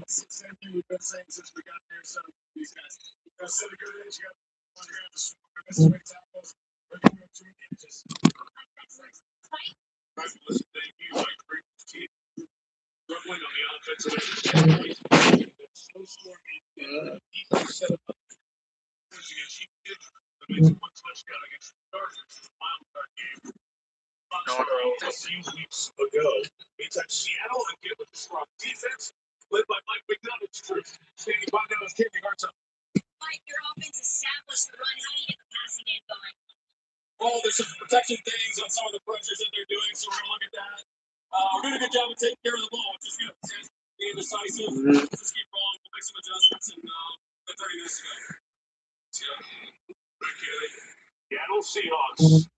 Same thing we've been saying since we got there. So these guys, you got to set a good edge. You got to underground to score. That's right tackles. Just listen, debut like great team. Struggling on the offensive end. Slow scoring. Defense set up. The major one touchdown against the Chargers in the wild card game. A few weeks ago, they touched Seattle and get with the strong defense, led by Mike McDonald's crew. Standing by now is Kenny Garza. Mike, your offense established the run. How do you get the passing game going? Oh, there's some protection things on some of the pressures that they're doing, so we're going to look at that. We're doing a good job of taking care of the ball, which is good. Being decisive, just keep rolling, we'll make some adjustments, and the 30 minutes to go. Seattle Seahawks.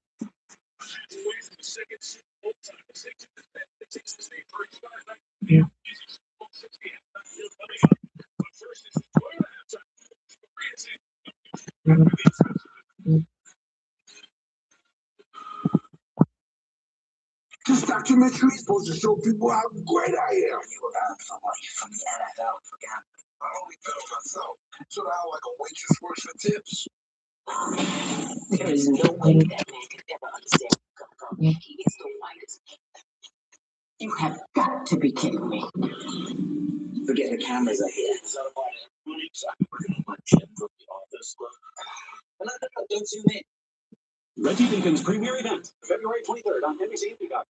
This documentary is supposed to show people how great I am. You got somebody from the NFL for gambling. I only bet on myself. So now like a waitress works for tips. There is no way that man could ever understand where he is the whitest. You have got to be kidding me. Forget the cameras are here. Is that about it? Don't zoom in. Reggie Deacon's premiere event, February 23rd on NBC and Peacock.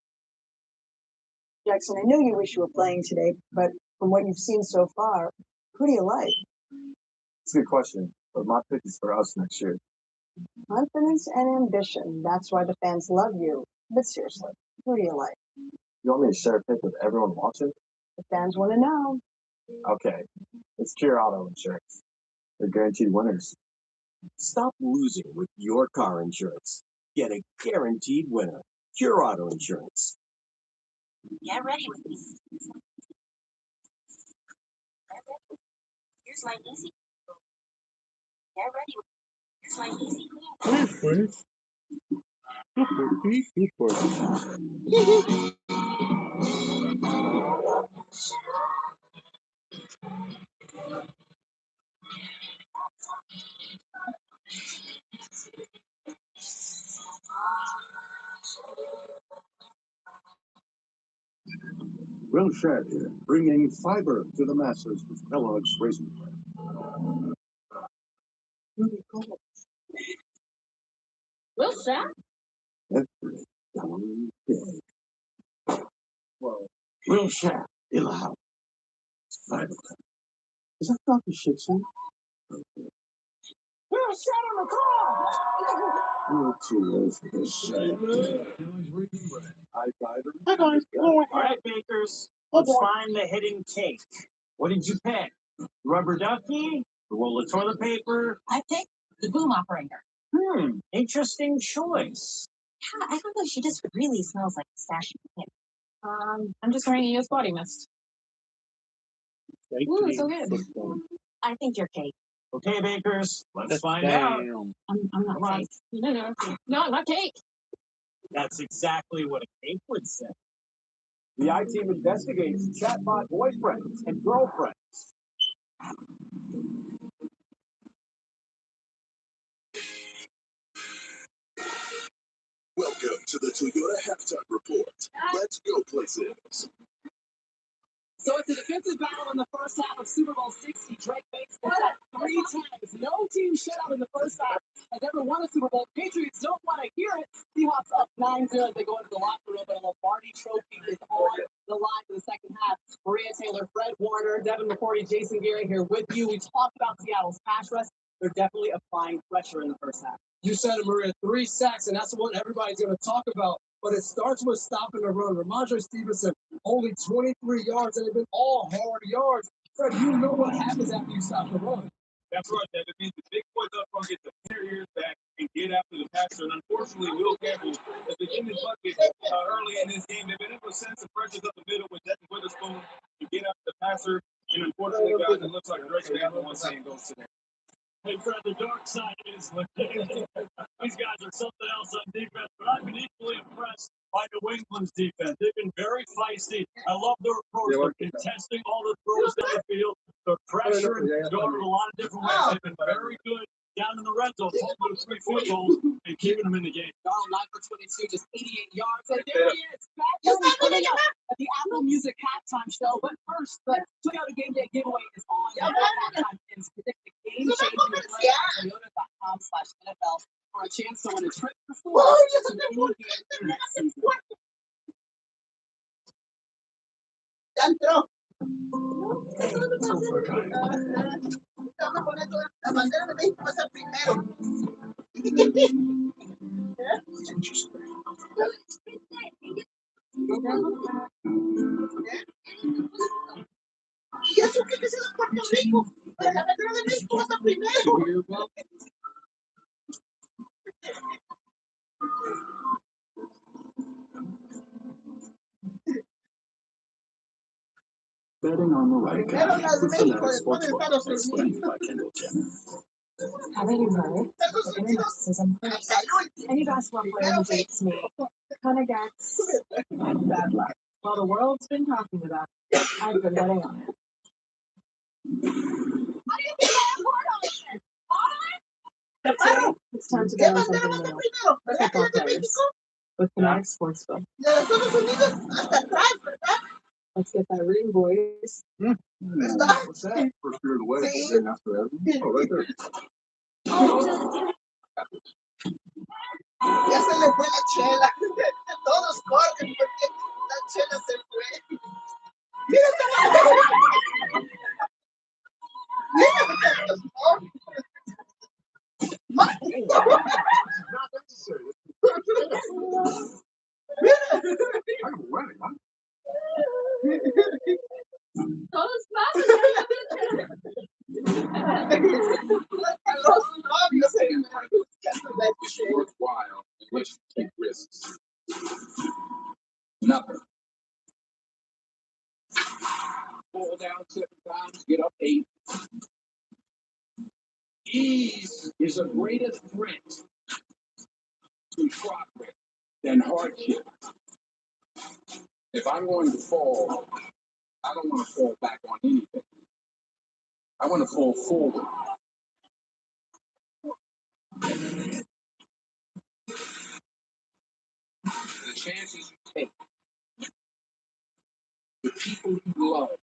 Jackson, I know you wish you were playing today, but from what you've seen so far, who do you like? It's a good question, but my pick is for us next year. Confidence and ambition. That's why the fans love you. But seriously, who do you like? You want me to share a pick with everyone watching? The fans want to know. Okay, it's Cure Auto Insurance. They're guaranteed winners. Stop losing with your car insurance. Get a guaranteed winner. Cure Auto Insurance. Get ready with me. Here's my easy. Get ready with me. Here's my easy. Will Shad here, bringing fiber to the masses with Kellogg's Raisin Bran. Will Shad? Every darn day. Well, Will Shad in the house. Fiber. Is that Dr. Shipson? Will Shad on the call! You're too old for this shit. Hi, Fiber. Hi, guys. All right, bakers. Let's find the hidden cake. What did you pick? Rubber ducky? A roll of toilet paper? I picked the boom operator. Interesting choice. Yeah, I don't know. She just really smells like pistachio cake. I'm just wearing a U.S. body mist. Ooh, so good. I think you're cake. Okay, bakers. Let's find out. I'm not cake. No, I'm not cake. That's exactly what a cake would say. The I-Team investigates chatbot boyfriends and girlfriends. Welcome to the Toyota Halftime Report. Let's go places. So it's a defensive battle in the first half of Super Bowl 60. Drake makes the shot 3 times. No team shutout in the first half has ever won a Super Bowl. Patriots don't want to hear it. Seahawks up 9-0 as they go into the locker room, but a Lombardi trophy is on the line for the second half. Maria Taylor, Fred Warner, Devin McCourty, Jason Gary here with you. We talked about Seattle's pass rush. They're definitely applying pressure in the first half. You said it, Maria, 3 sacks, and that's what everybody's going to talk about. But it starts with stopping the run. Ramondre Stevenson, only 23 yards, and they've been all hard yards. Fred, you know what happens after you stop the run. That's right, That means the big boys up front get the carriers back and get after the passer. And unfortunately, Will Campbell has been in his bucket early in this game. They've been able to send some pressures up the middle with Devin Witherspoon to get after the passer. And unfortunately, guys, it looks like Drake Campbell once again goes to them. Hey, Fred, the dark side is these guys are something else on defense, but I've been equally impressed by New England's defense. They've been very feisty. I love their approach. They're contesting all the throws down the field. They're pressuring, going in a lot of different ways. They've been very good down in the red zone, holding 3 field goals and keeping them in the game. Darnold 9 for 22, just 88 yards. And there he is. Bad news coming up at the Apple Music halftime show. But first, the Toyota Game Day giveaway is on. Halftime is predict the game-changing play on Toyota.com/NFL for a chance to win a trip for 4 to any game next season. Ya entró. Vamos a poner toda la bandera de México va a ser primero. ¿Y eso qué es Puerto Rico? La bandera de México va a estar primero. Betting on the right guy. Primero la de México, Fanatics después de Sportsbook, Estados explained Unidos. by Kendall Jenner. Haven't you heard? The internet system first. Any basketball player who dates me kind of gets bad luck. Well, the world's been talking about it. I've been betting on it. It's time to bet on something new. Football players with Fanatics Sportsbook. De Estados Unidos hasta atrás, ¿verdad? Let's get that ring, boys. What's that? First year of the wedding. Sí. Then after that. Oh, right there. Ya se le fue la chela. Todos corren porque la chela se fue. Mira, Not necessary. I'm a wedding, huh? Todos It's worthwhile unless you take risks. Nothing. Fall down 7 times, get up 8. Ease is a greater threat to progress than hardship. If I'm going to fall, I don't want to fall back on anything. I want to fall forward. The chances you take, the people you love,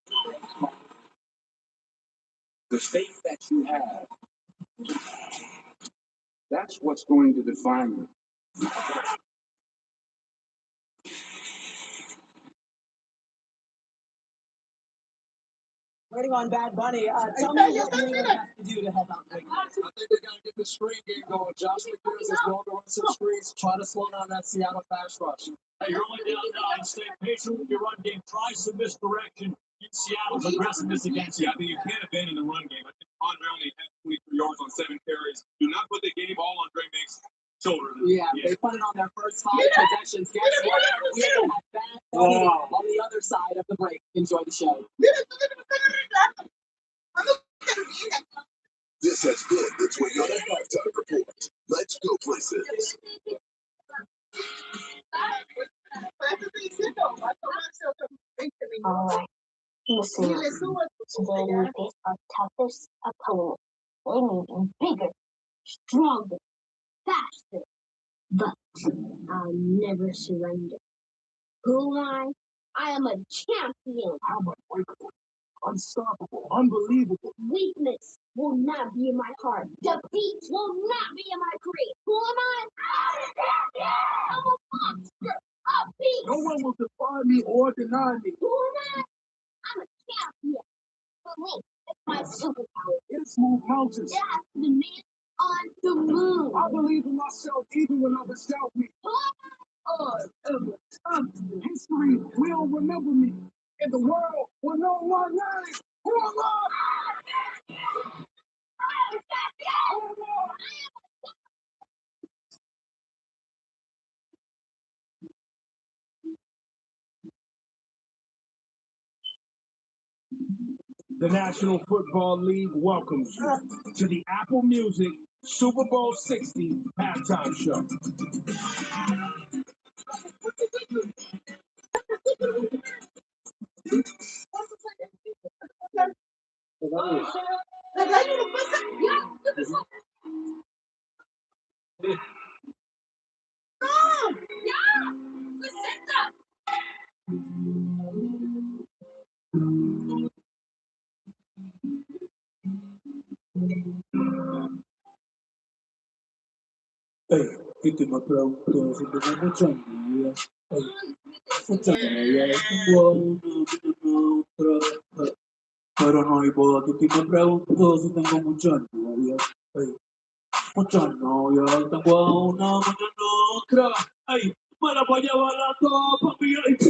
the faith that you have, that's what's going to define you. Waiting on Bad Bunny. Tell me what you're going to have to do to help out Big Man. I think they got to get the screen game going. Josh McCoys is going to run some screens, try to slow down that Seattle pass rush. Hey, you're only down 9. Stay patient with your run game. Try some misdirection. Seattle's aggressiveness against you. I mean, you can't abandon the run game. I think Andre only had 23 yards on 7 carries. Do not put the game all on Dre Make's shoulders. Yeah, they put it on their first 5 possessions. Guess what? We have Bad Bunny on the other side of the break. Enjoy the show. This has been the Toyota Halftime Report. Let's go places. All right. Listen, today we face our toughest opponent. They need him bigger, stronger, faster. But I'll never surrender. Who am I? I am a champion. I'm unbreakable, unstoppable, unbelievable. Weakness will not be in my heart. Defeat will not be in my career. Who am I? I'm a monster. A beast. No one will define me or deny me. Who am I? I'm a champion. For me, it's my superpower. It's move mountains. It has the man on the moon. I believe in myself even when others doubt me. Who am History will remember me, and the world will know my name. Who am I? The National Football League welcomes you to the Apple Music Super Bowl 60 halftime show. Hey, kita makan kau sebenarnya macam ni ya. Macam ya, para naiba tu kita berapa sedang macam ya. Macam ya, tangguh na macam kra. Ay, para vaya barato, papi VIP,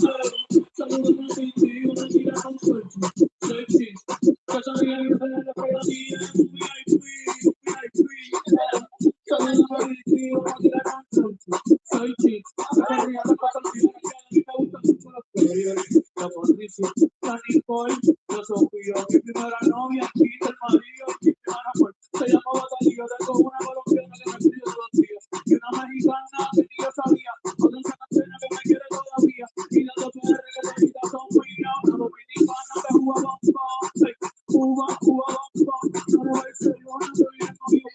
saludos a ti, una tira con suerte, sexy, casa de la pegadilla, VIP, saludos a ti, una tira con suerte, sexy, casa de la pegadilla, me gusta mucho la feria, la Patricia, la Nicole, la Sofía, mi primera novia, Quita el marido, se llamaba Talía, tengo una colombiana que me pide todos los días, y una mexicana que ni yo sabía, otra canción que me quiere todavía, y las dos mujeres que son mías, una dominicana que juega bomba, Cuba, bomba, no lo voy a ser yo, no soy bien conmigo,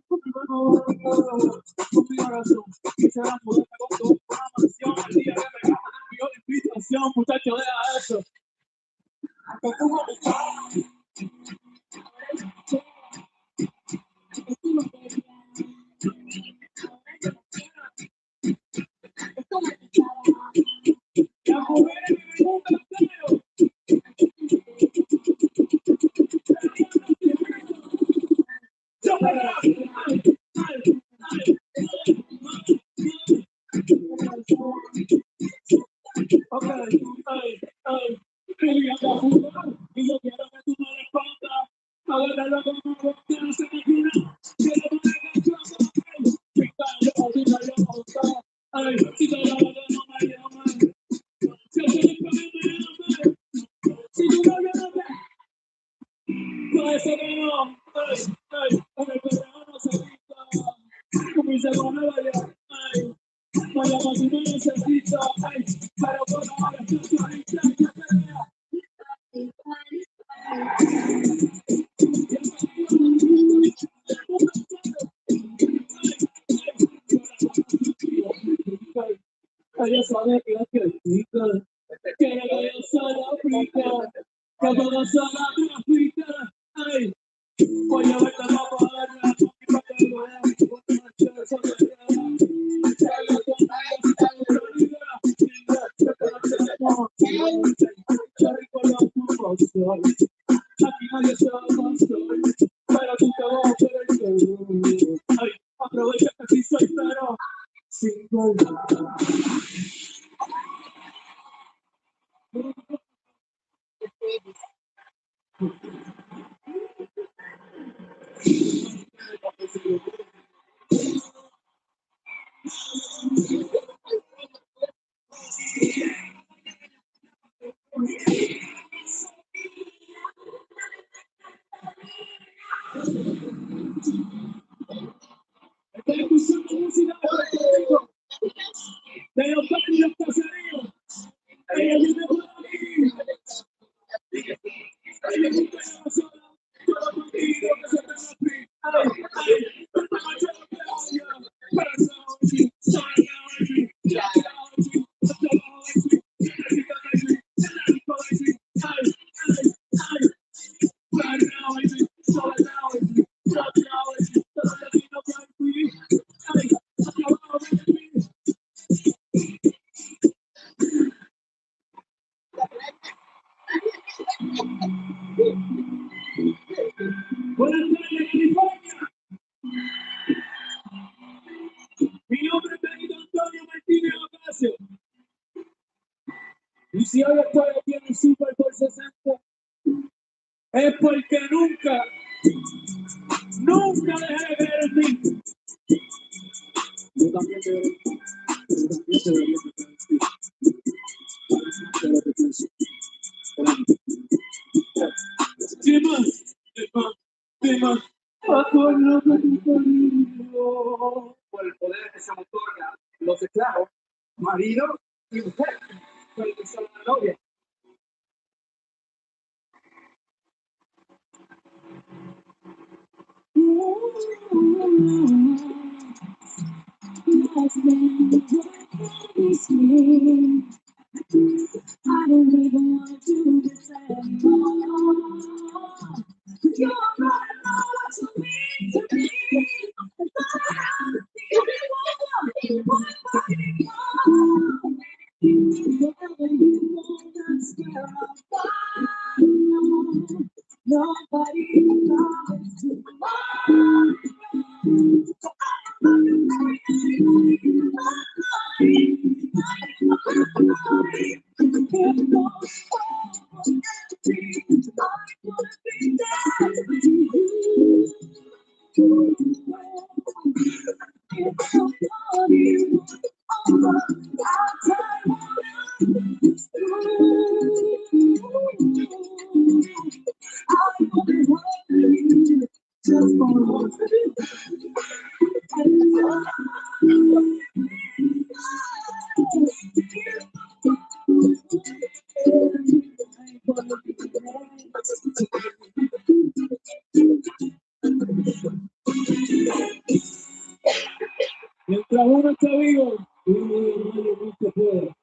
con mi corazón, quisiera mudarme con tu una mansión, el día que me gane, envió la invitación, muchacho, deja eso. Las mujeres me gustan, claro. Y yo quiero que tú me respondas. Agárralo como que no se imagina. Quiero que me respondas. Ay, si te lo hago, no me llamas. Si te lo hago, si tú no llamas, puede ser que no. En el verano no se grita. Como dice con Nueva York. Ay, vaya más si me necesito. Ay, pero por ahora estoy solita. Ya te veo. Ella sabe que es critica, que ella solo aplica, que todo solo aplica. Ay, voy a ver la palabra, para que lo vean, aquí nadie se va a pasar, pero tú te vas a hacer. Ay, aprovecha que aquí soy, pero sin duda. Estoy escuchando música de los barrios caseríos. Ella viene por aquí. Ella es un pedazo. Todo contigo que se te va a ay, no te vayas a pegar. Buenas tardes, California. Mi nombre es Benito Antonio Martínez Ocasio. Y si hoy estoy aquí en el Super Bowl 60, es porque nunca dejé de creer en mí. Yo también debería creer en ti. Dima, acuérdate de tu cariño. Por el poder que se otorga los esclavos, marido y mujer, por el que son la novia. I don't even want to do this anymore. You're not enough to me, to me. Nobody comes Mientras uno está vivo, uno no se puede.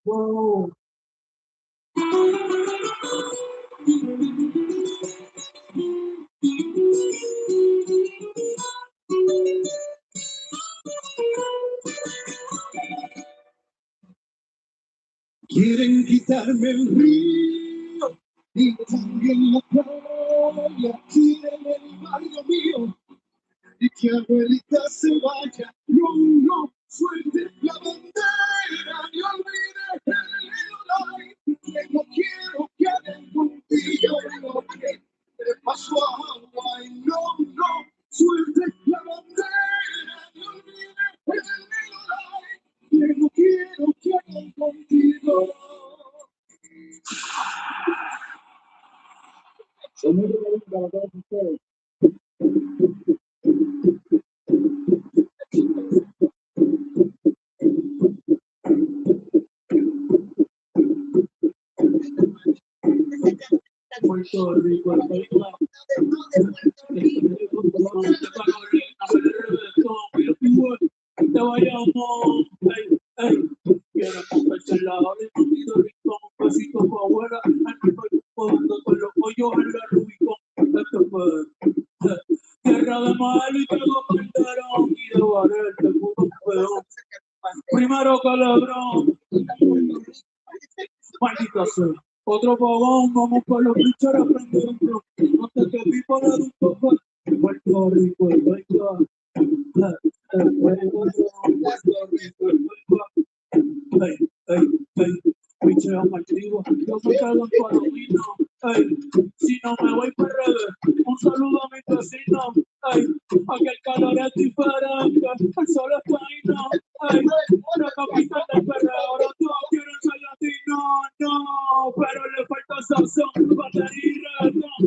Wow. Quieren quitarme el río y también la playa. Quieren el barrio mío y que abuelita se vaya. No, suelte la bandera y olvide el life. Que no quiero que hagan contigo lo que te pasó a Hawái. No, suelte la bandera y Puerto Rico, el país más. Te vayamos, quiero comprarse el lado de Puerto Rico, un besito por abuela, jugando con los pollos en la Rubicon. Esto fue tierra de mal y todo calderón y de Varel, te puro un peón. Primero calabrón, maldita sea. Otro pagón, vamos por los bichos a prender un blog. No te vi para un poco. Puerto Rico, venga. Picheo maltrigo, yo soy Carlos Palomino. Si no me voy para revés, un saludo a mi vecino. Aquí el calor es diferente, el sol es paino. La capital del perreo, ahora todos quieren ser latinos. No, pero le falta sazón, batería y reggaetón.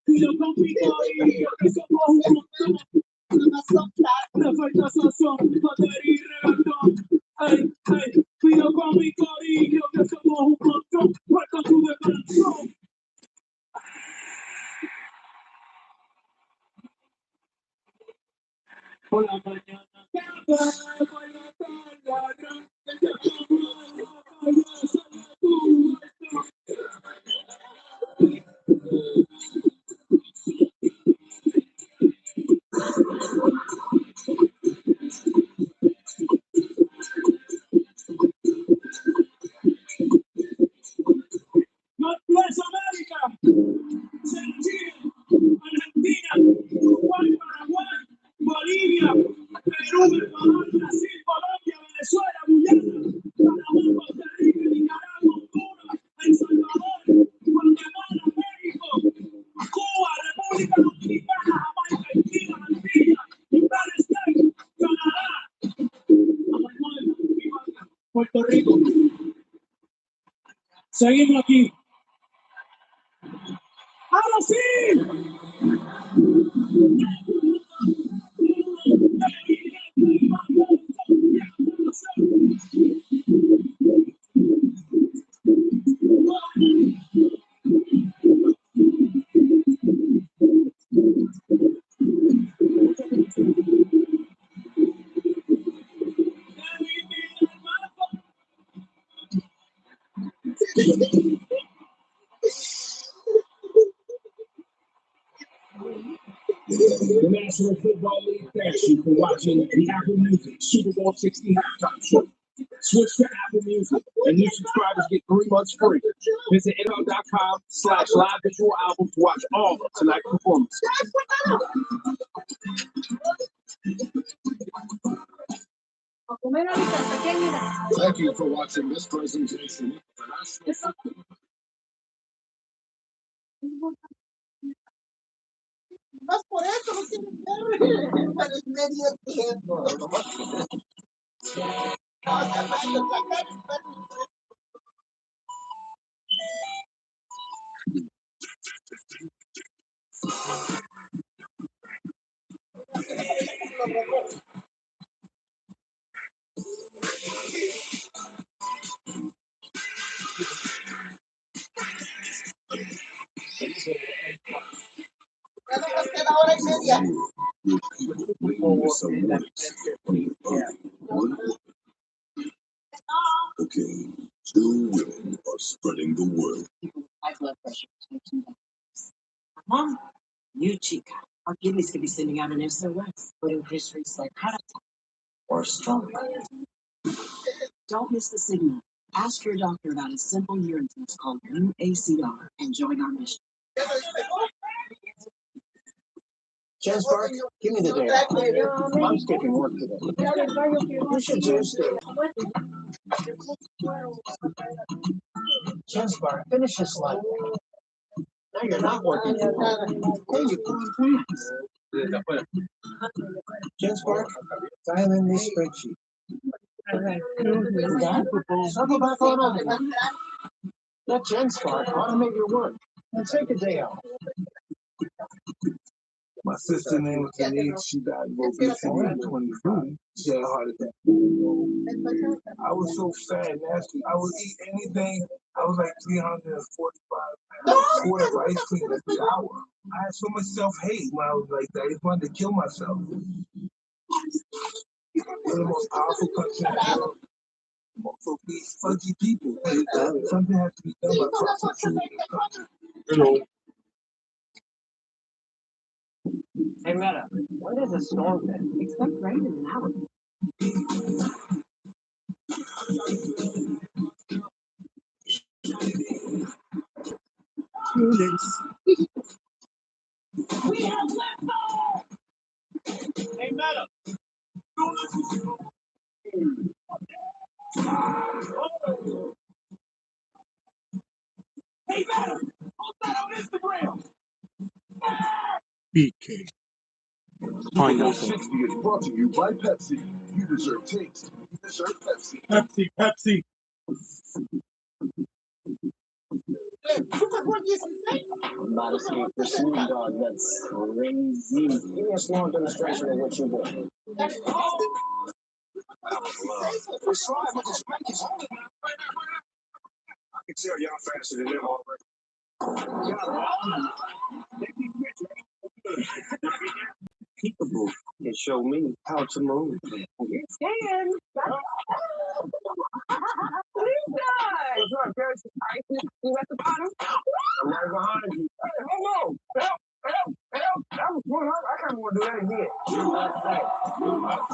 Cuido con mi corillo, que somos un montón. Le falta sazón, batería y reggaetón. Cuido con mi corillo, que somos un montón. Falta tu descanso. Por la mañana, por la tarde, Northwest América, Chile, Argentina, Uruguay, Paraguay, Bolivia, Perú, Ecuador, Brasil, Colombia, Venezuela, Guyana, Panamá, Costa Rica, Nicaragua, Honduras, El Salvador, Guatemala, México, Cuba, República Dominicana, Jamaica, Haití, Antillas, United States, Canadá, Puerto Rico. Seguimos aquí. ¡Ahora sí! The National Football League thanks you for watching the Apple Music Super Bowl 60 halftime show. Switch to Apple Music, and new subscribers get 3 months free. Visit NFL.com/live visual album to watch all of tonight's performances. Thank you for watching this presentation. Más por eso no quieren ver para el medio tiempo. Ya no nos queda hora y media. Okay, 2 women are spreading the word. High blood pressure. Mom, you chica. Our kidneys could be sending out an SOS, but increased risks like heart attack or stroke. Don't miss the signal. Ask your doctor about a simple urine test called A.K.A and join our mission. Jen Spark, give me the day. I'm skipping work today. You should just stay. Jen Spark, finish this line. Now you're not working. Hey, you're going fast. Jen Spark, dial in this spreadsheet. Circle back on over. Let Jen Spark automate your work. Take a day off. My sister name was Denise. She died of obesity at 25. She had a heart attack. I was so fat and nasty. I would eat anything. I was like 345 pounds. 4 ice cream every hour. I had so much self-hate when I was like that. I just wanted to kill myself. We're the most powerful country in the world. Also, these fudgy people. Something has to be done by prostituting this country. You know. Hey, Meta, when does a storm hit? Expect rain in an hour. We have left off. Hey, Meta. Hey, Matt, post that on Instagram. A.K.A. Pineapple 60 is brought to you by Pepsi. You deserve taste. You deserve Pepsi. Pepsi, Pepsi. Not escape the Snoop Dogg. That's crazy. Give me a small demonstration of what you do. I can tell y'all faster than them already. Peekaboo can show me how to move. You're scared. What are you guys? What, there's you at the bottom? I'm right behind you. Hey, hold on. Help. That was one. I kind of want to do that again. USA.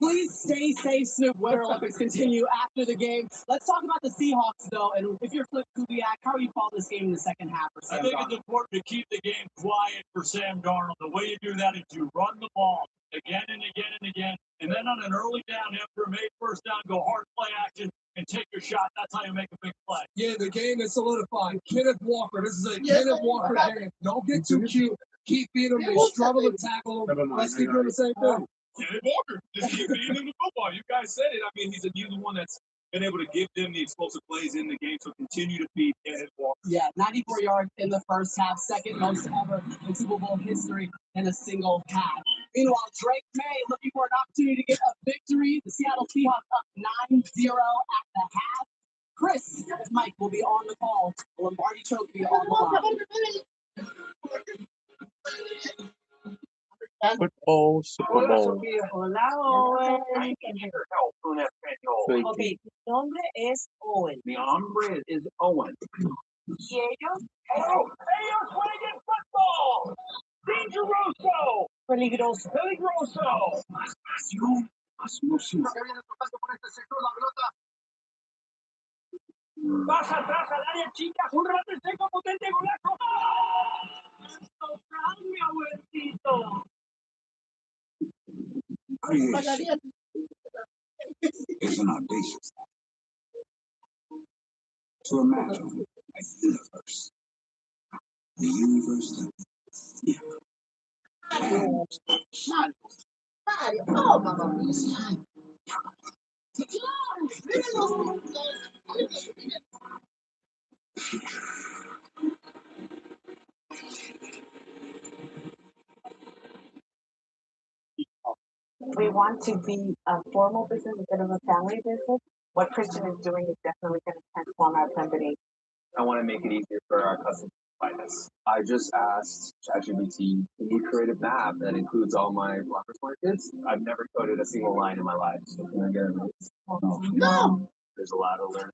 Please stay safe, Snoop. Winter Olympics continue after the game. Let's talk about the Seahawks, though. And if you're Flip Kubiak, how are you calling this game in the second half for Sam I think Darnold? it's important to keep the game quiet for Sam Darnold. The way you do that is you run the ball again and again and again. And then on an early down, after a made first down, go hard play action and take your shot. That's how you make a big play. Yeah, the game is solidified. Kenneth Walker. This is a Kenneth Walker game. Don't get too cute. Keep beating them. They struggle to tackle them. Let's keep doing the same thing. Kenneth Walker, just keep beating him the football. You guys said it. I mean, he's the one that's been able to give them the explosive plays in the game. So continue to feed Kenneth Walker. Yeah, 94 yards in the first half, second most ever in Super Bowl history in a single half. Meanwhile, Drake May looking for an opportunity to get a victory. The Seattle Seahawks up 9-0 at the half. Chris, Mike will be on the call. The Lombardi Trophy on the line. Football, Super Bowl. Hola, Owen. Thank Ok, mi nombre es Owen. Mi hombre is Owen. Y ellos, Ellos juegan football. Dangeroso. peligroso. Peligroso. Más pasión, más emoción. Pasa atrás al área chica. Un rato seco, potente golazo. Mi abuelito. Creation is an audacious act to imagine a universe. The universe that Mario, oh, mamma mia. We want to be a formal business instead of a family business. What Christian is doing is definitely going to transform our company. I want to make it easier for our customers to find us. I just asked ChatGPT, can you create a map that includes all my farmers markets? I've never coded a single line in my life, so can I get a minute? No. There's a lot to learn.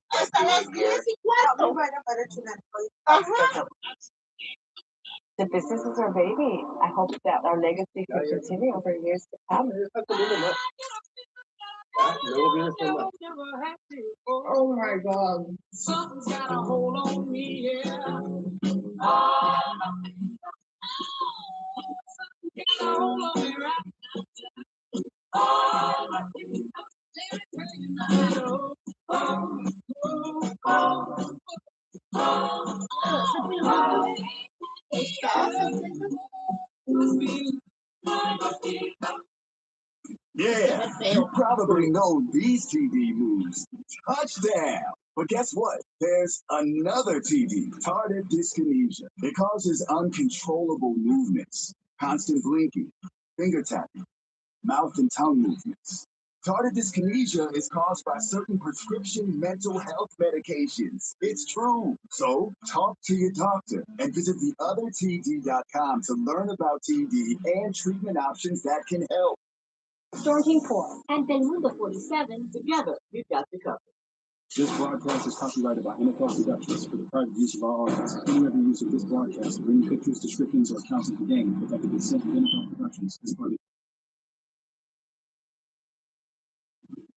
The business is our baby. I hope that our legacy can continue for years to come. Oh my God. Something's got a hold on me, yeah. Something's got a hold on me right now. Yeah, you probably know these TD moves. Touchdown! But guess what? There's another TD, tardive dyskinesia. It causes uncontrollable movements, constant blinking, finger tapping, mouth and tongue movements. Tardive dyskinesia is caused by certain prescription mental health medications. It's true. So talk to your doctor and visit theothertd.com to learn about TD and treatment options that can help. Storm King 4 and Telemundo 47. Together, we've got the cover. This broadcast is copyrighted by NFL Productions for the private use of our audience. Any other use of this broadcast of any pictures, descriptions, or accounts of the game without the consent of NFL Productions is prohibited.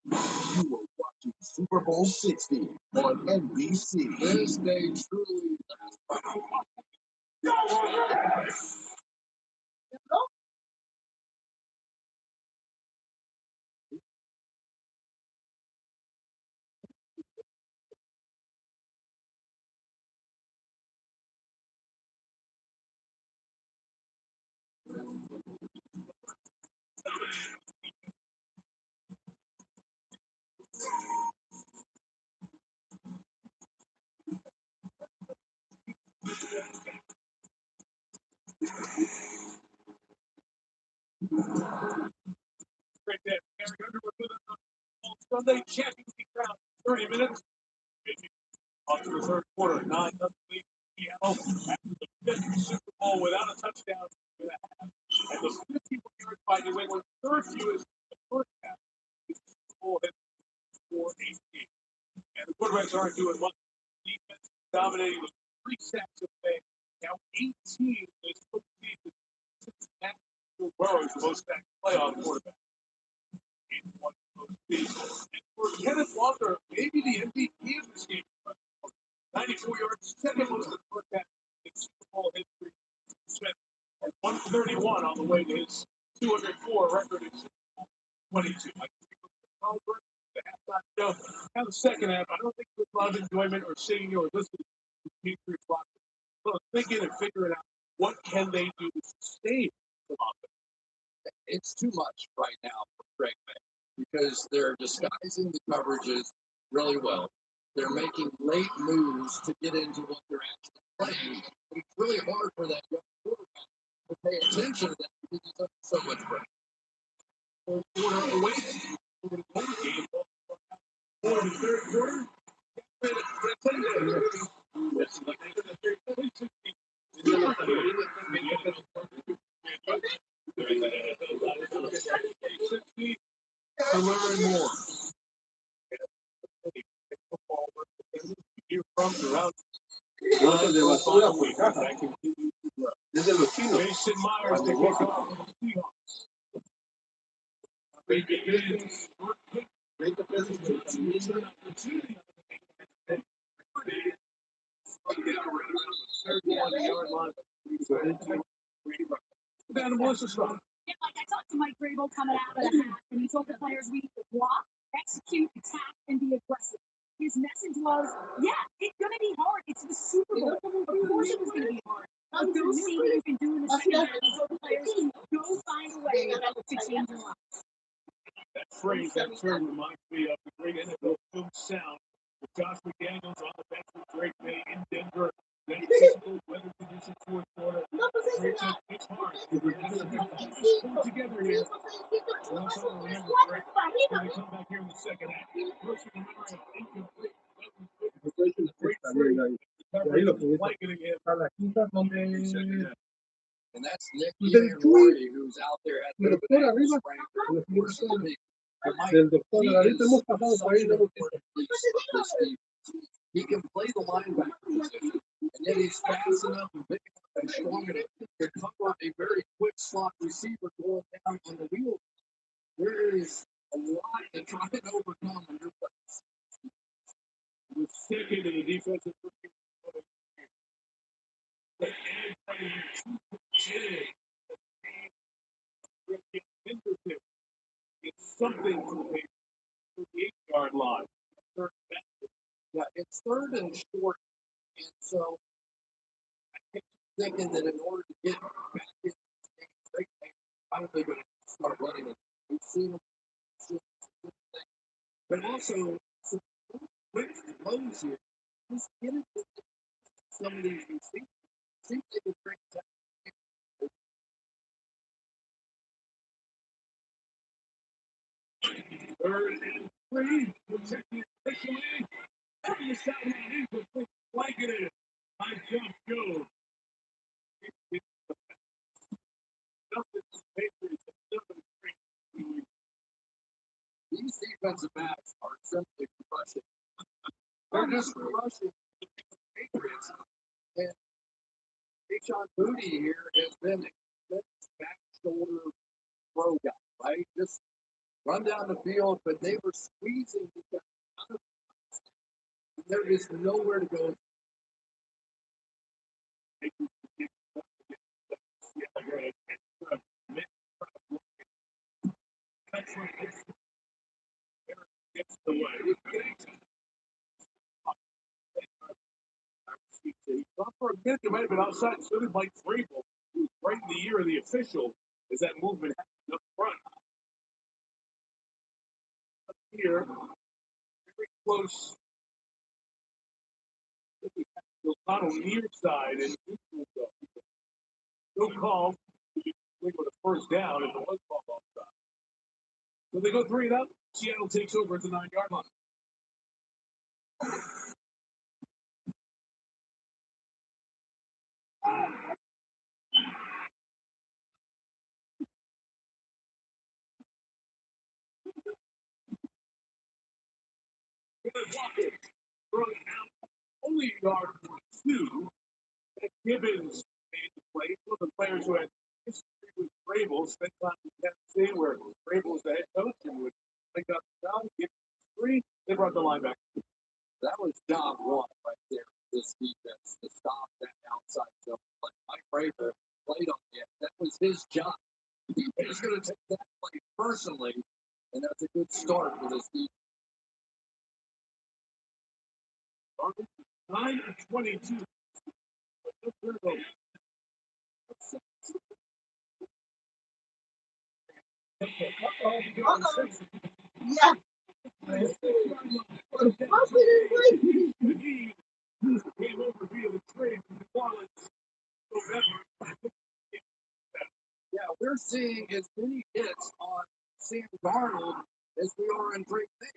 You were watching Super Bowl 60 on NBC. This day truly Right there. Gary Underwood with us on Sunday championship round. 30 minutes. Off to the third quarter. 9-0 lead. Seattle after the fifth Super Bowl without a touchdown in the half. And the 54 yards by New England, third fewest in the first half. The Super Bowl hit for 18. And the quarterbacks aren't doing much. Defense dominating with 3 sacks a play. Now 18 is put season. Cincinnati Joe Burrow is the most sacked playoff quarterback. And for Kenneth Walker, maybe the MVP of this game. 94 yards, second most in the first half in Super Bowl history. Smith at 131 on the way to his 204 record in Super Bowl 22. I think the halftime show. Now the second half, I don't think there's a lot of enjoyment or singing or listening to Patriots rock. So thinking and figuring out what can they do to sustain the offense. It's too much right now for Greg May because they're disguising the coverages really well. They're making late moves to get into what they're actually playing. But it's really hard for that young quarterback to pay attention to that because he's under so much pressure. Fourth quarter away over the quarter game. For the third quarter, to learn more. Hear from throughout the final week. That continues to grow. Jason Myers to kick off the Seahawks. Great begins. Melissa Strong. Yeah, like I talked to Mike Grable coming out of the half, and he told the players we need to block, execute, attack, and be aggressive. His message was, yeah, it's going to be hard. It's the Super Bowl. Of course it was going to be hard. But go see what you can do in the second half. And so the players go find a way to change your life. That phrase, that term reminds me of the great NFL film sound with Josh McDaniels on the bench with Drake May in Denver. Then physical weather conditions fourth quarter. It's hard. Pull together here. We also remember Drake when they come back here in the second half. First in the memory, incomplete. Blanketing him. And that's Nick Rory, who's out there at the he can play the linebacker position, and yet he's fast enough and big enough and strong enough to cover a very quick slot receiver going down on the wheel. There is a lot to try and overcome on your place. The second in the defensive it's something to the 8-yard line. Yeah, it's third and short, and so I kept thinking that in order to get back in, they're probably going to start running it We've seen him, but also some quick blows here. Just get it with some of these receivers. Seems like a great time. 3rd and 3. Protecting officially. Having the sideline incomplete. Blanketed. High jump goes. These defensive backs are simply crushing. They're just crushing the Patriots. And A.K.A. Booty here has been a back shoulder throw guy, right? Just run down the field, but they were squeezing the guy out of the. There is nowhere to go. Not for a minute, they might have been outside. So did Mike Vrabel, who was right in the ear of the official as that movement happened up front. Up here, very close. Not on near side and neutral zone. No call. With a first down, and it was called offside. So they go 3 and out. Seattle takes over at the 9-yard line. Only yard for 2. Gibbons made the play. One of the players who had history with Vrabel spent time in Kansas City, where Vrabel was the head coach and would pick up the down, give 3. They brought the line back. That was job one right there. This defense to stop that outside zone. Like Mike Vrabel played on it. That was his job. He was going to take that play personally, and that's a good start for this defense. 9-22. Yeah. Came over via the trade from New Orleans. Yeah, we're seeing as many hits on Sam Darnold as we are in Drake May.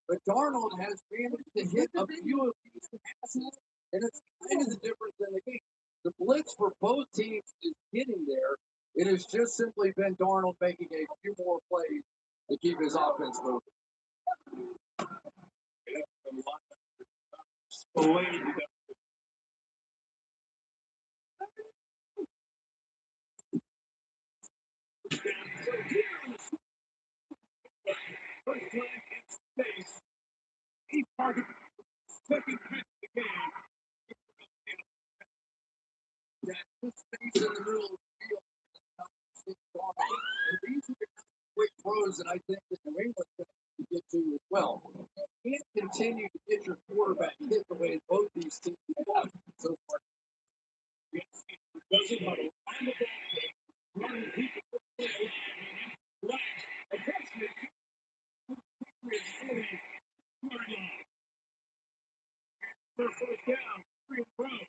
But Darnold has managed to hit a few of these passes, and it's kind of the difference in the game. The blitz for both teams is getting there. It has just simply been Darnold making a few more plays to keep his offense moving. First time in space. He targeted second pitch of the game. That space in the middle of the field. And these are the quick throws that I think that New England's going to get to as well. You can't continue to get your quarterback hit the way both these teams have so far. Doesn't huddle. And the ball running people for the play. Right. Eventually, their first down. 3 in a row.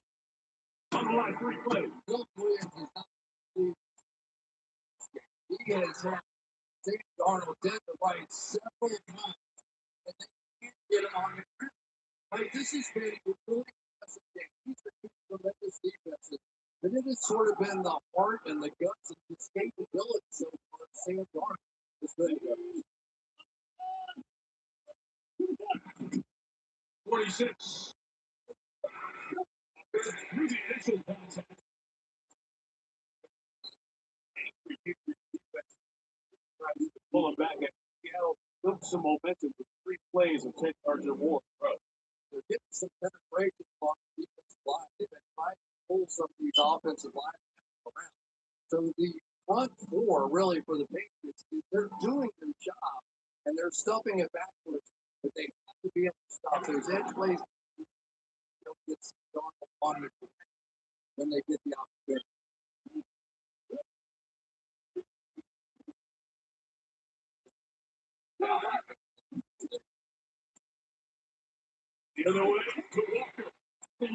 On the line, 3 plays. Bill Williams is not. He has had Sam Darnold dead to right several times, and they can't get him on the ground. Like, this has been a really impressive game. These are two tremendous defenses, but it has sort of been the heart and the guts and the escapability so far. Sam Darnold has been good. 46. Through the initial pass. Pull him back at Seattle. Built some momentum with 3 plays and 10 yards or more. They're getting some penetration on the defensive line. They've been trying to pull some of these offensive lines around. So the front 4, really, for the Patriots, they're doing their job, and they're stuffing it backwards, but they have to be able to stop those edge plays. They'll get on the when they get the opportunity. The other way to Walker. They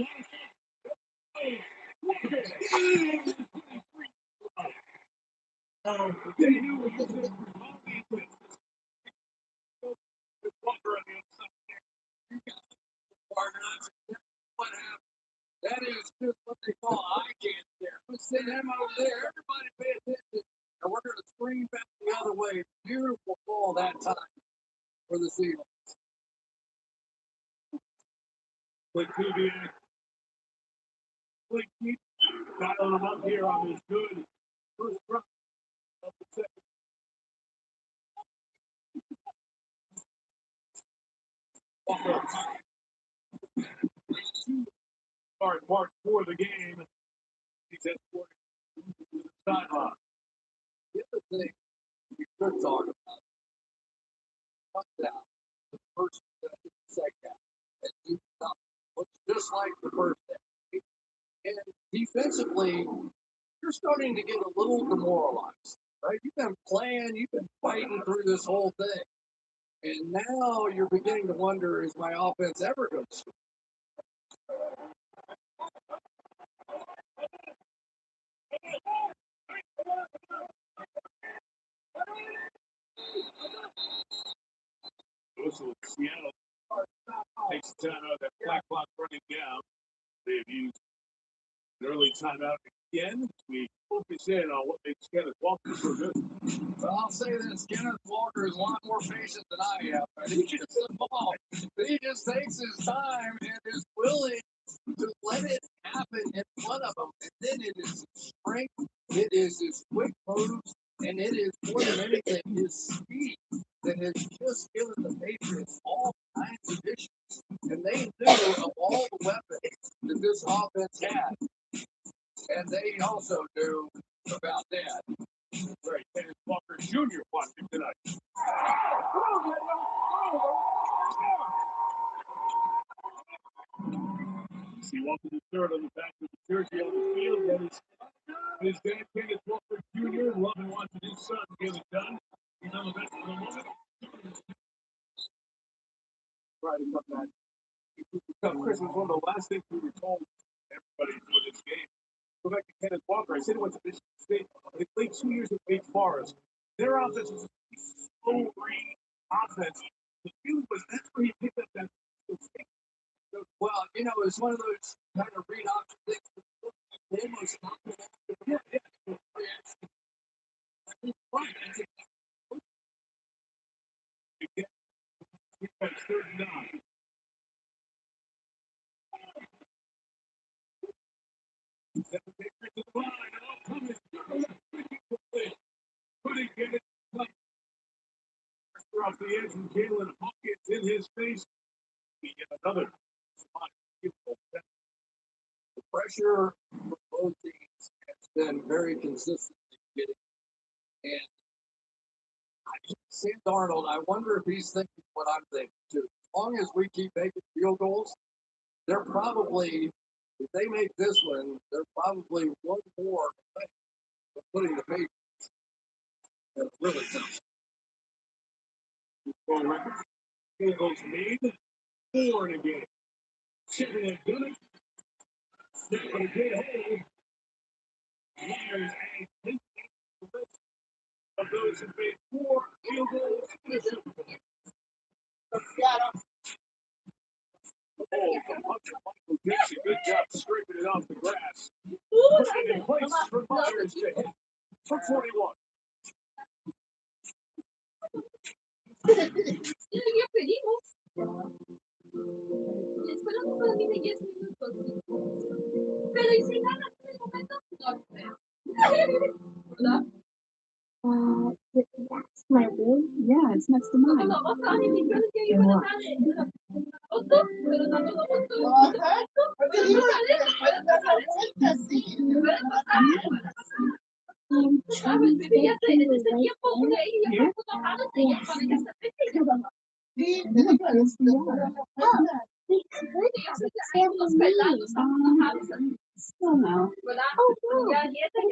knew what was in the Walker on the outside. What happened? That is just what they call eye candy there. We see them over there. Everybody pay attention. And we're going to screen back the other way. Beautiful ball that time for the Seagulls. Quick TV. Quick keep dialing them up here on this good first run of the second. Start mark for the game. He's at 40. Sideline. The other thing we could talk about, touchdown, the first second, and he looks just like the first half. And defensively, you're starting to get a little demoralized, right? You've been playing, you've been fighting through this whole thing. And now you're beginning to wonder, is my offense ever going to score? Also, Seattle takes time out of that flat clock running down. They've used an early timeout again. We focus in on what makes Kenneth Walker so good. Well, I'll say this, Kenneth Walker is a lot more patient than I am. He gets the ball. He just takes his time and is willing to let it happen in front of him. And then it is his strength, it is his quick moves, and it is more than anything his speed that has just given the Patriots all kinds of issues. And they knew of all the weapons that this offense had. And they also knew about that. Right, Kenneth Walker Jr. watching tonight. See Walker the third on the back of the jersey on the field. That is his dad, Kenneth Walker Jr. Loving watching his son get it done. He's on the bench for the moment. Right, to come back. Chris, was one of the last things we were told everybody for this game. Go back to Kenneth Walker. I said it was a Michigan State. They played 2 years at Wake Forest. Their offense was a slow read offense. The feeling was that's where he picked up that. Well, you know, it's one of those kind of read option things. They almost yeah. That's 39. Couldn't get it off the edge, and Jalen Hawkins in his face. We get another spot. The pressure for both teams has been very consistent getting. And Sam Darnold, I wonder if he's thinking what I'm thinking too. As long as we keep making field goals, they're probably, if they make this one, they're probably one more away from putting the Patriots. That's really tough. Field goals made, 4 in a game. Chipping and doing it. Snap for the good hold. Myers and Pinkett of those who made 4 field goals in the Super Bowl. Oh, the punch of Michael Dixie. Good job scraping it off the grass. Putting it in place for Myers to hit for 41. Ya pedimos. Después lo que dice 10 minutos. Pero ¿y si ganas en el momento? No creo. ¿Verdad? That's my room? Yeah, it's next to mine. Still no. Oh, no. I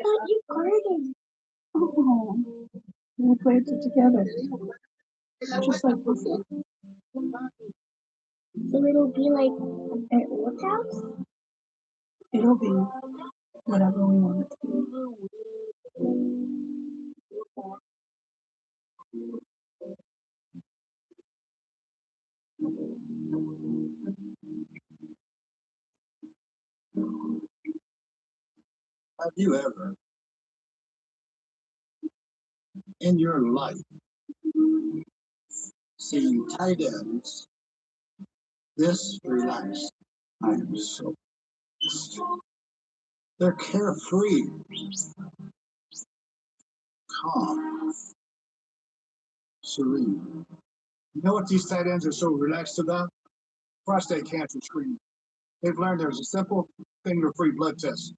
thought you guarded. Oh, we played it together. Just like this. So it'll be like at Wolf's house? It'll be whatever we want it to Have you ever, in your life, seen tight ends this relaxed? I am so blessed. They're carefree, calm, serene. You know what these tight ends are so relaxed about? Prostate cancer screening. They've learned there's a simple, finger-free blood test.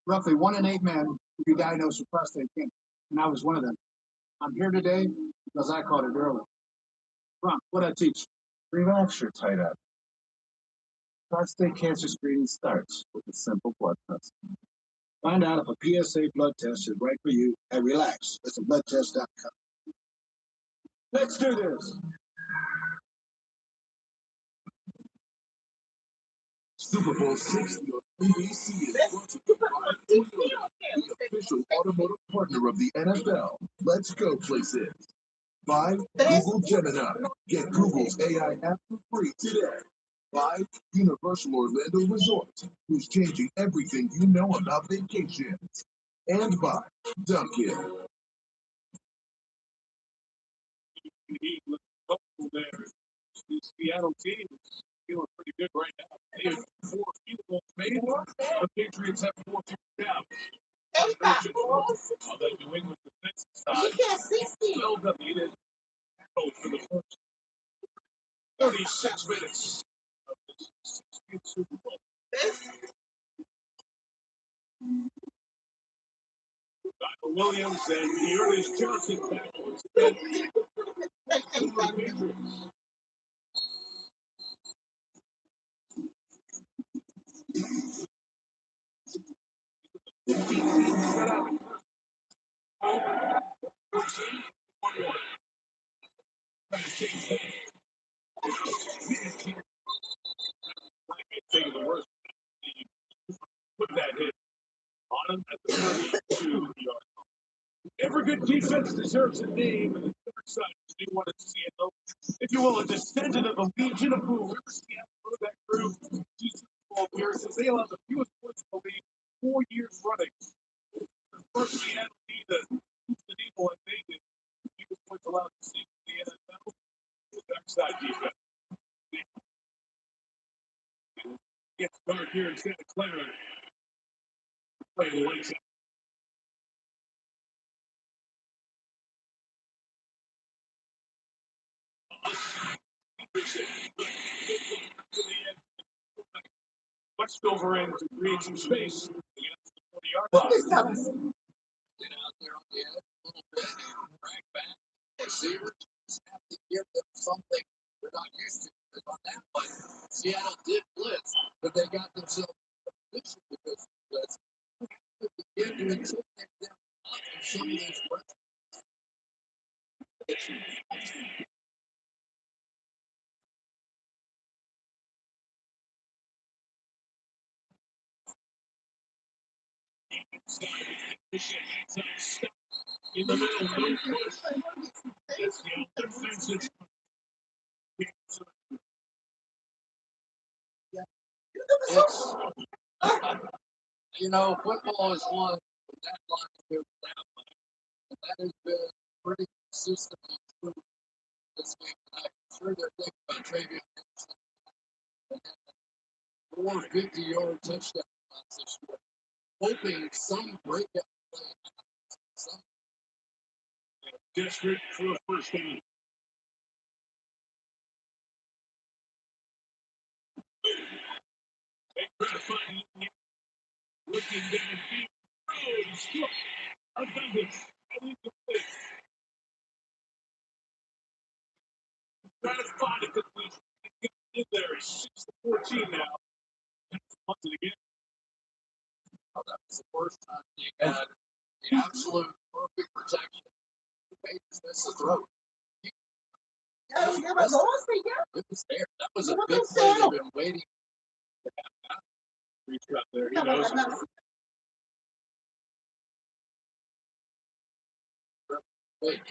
Roughly 1 in 8 men will be diagnosed with prostate cancer, and I was one of them. I'm here today because I caught it early. Ron, what I teach? Relax your tight end. Prostate cancer screening starts with a simple blood test. Find out if a PSA blood test is right for you at Relax. It's a bloodtest.com. Let's do this. Super Bowl 60 on ABC is brought to you by Toyota, the official automotive partner of the NFL. Let's go places. By Google Gemini. Get Google's AI app for free today. By Universal Orlando Resort, who's changing everything you know about vacations. And by Dunkin'. The Seattle team is feeling pretty good right now. They have 4 field goals made. The Patriots have 4 down. On the New England defensive side, well defeated for the first 36 minutes of this 16th Super Bowl. Michael Williams and Ernest Johnson backwards. Patriots. Taking the worst. Put that hit on him at the 32-yard line. Every good defense deserves a name, and the third side is you want to see it, though. If you will, a descendant of the Legion of Boom. That group, Super Bowl appearances, they allowed the fewest points in the league 4 years running. The first Seattle team to Houston Eagle and they did the fewest points allowed to see in the NFL. The backside defense. Gets started here in Santa Clara. Playing late. West over in to create some space. 40-yard line. Get out there on the edge a little bit and drag back. Receivers just have to give them something they're not used to. Because on that one, Seattle did blitz, but they got themselves in position because of the blitz. To begin to intimidate them out of some of those blitz. In the middle, no push. That's the defensive. It's, you know, football is won from that line to that line. And that has been pretty consistent and true this game. And I'm sure they're thinking about Travion Henderson. 4 50-yard touchdown runs this year. Hoping some breakout play. Some Desperate for a first down. They try to find him. Looking downfield. Oh, still. I've done this. I need to play. Trying to find it. Get in there. 6-14 now. Once again. Oh, that was the first time he had the absolute perfect protection. He made this miss the throw. He It was there. That was a big play. They've been waiting. Reach cut there. He knows it. Wait,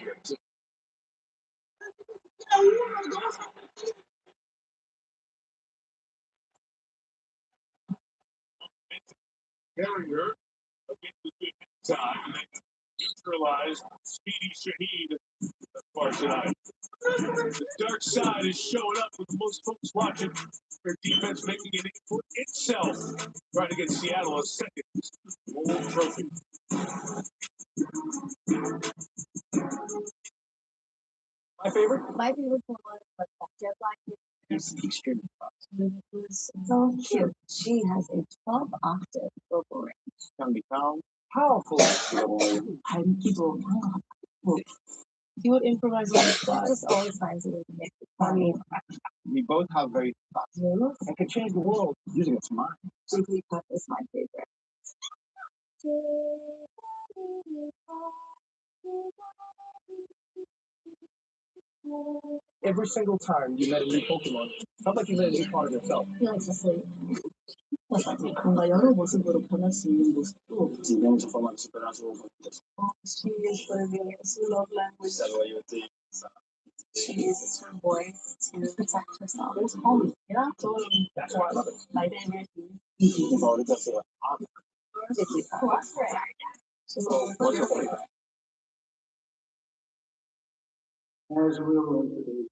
Carrier against the good side. And they neutralized Speedy Shaheed far tonight. The dark side is showing up with most folks watching. Their defense making a name for itself. Trying to get Seattle a second gold trophy. My favorite? My favorite one was Jet Black. It's extremely fast. It was so cute. She has a 12 octave vocal range. Can become powerful. And people, he would improvise on the spot. Just always finds a way to make it funny. We both have very fast and can change the world using its mind. Jigglypuff is my favorite. Every single time you met a new Pokemon, it felt like you met a new part of yourself. He likes to sleep. 뭔가 여러 모습으로 변할 수 있는 모습도 Digamos a forma de superar su conflictos. she is learning his love language. She uses her voice to protect herself. It's home. Yeah, totally. That's why I love it. My favorite Jigglypuff. So, What's your favorite? As we'll today.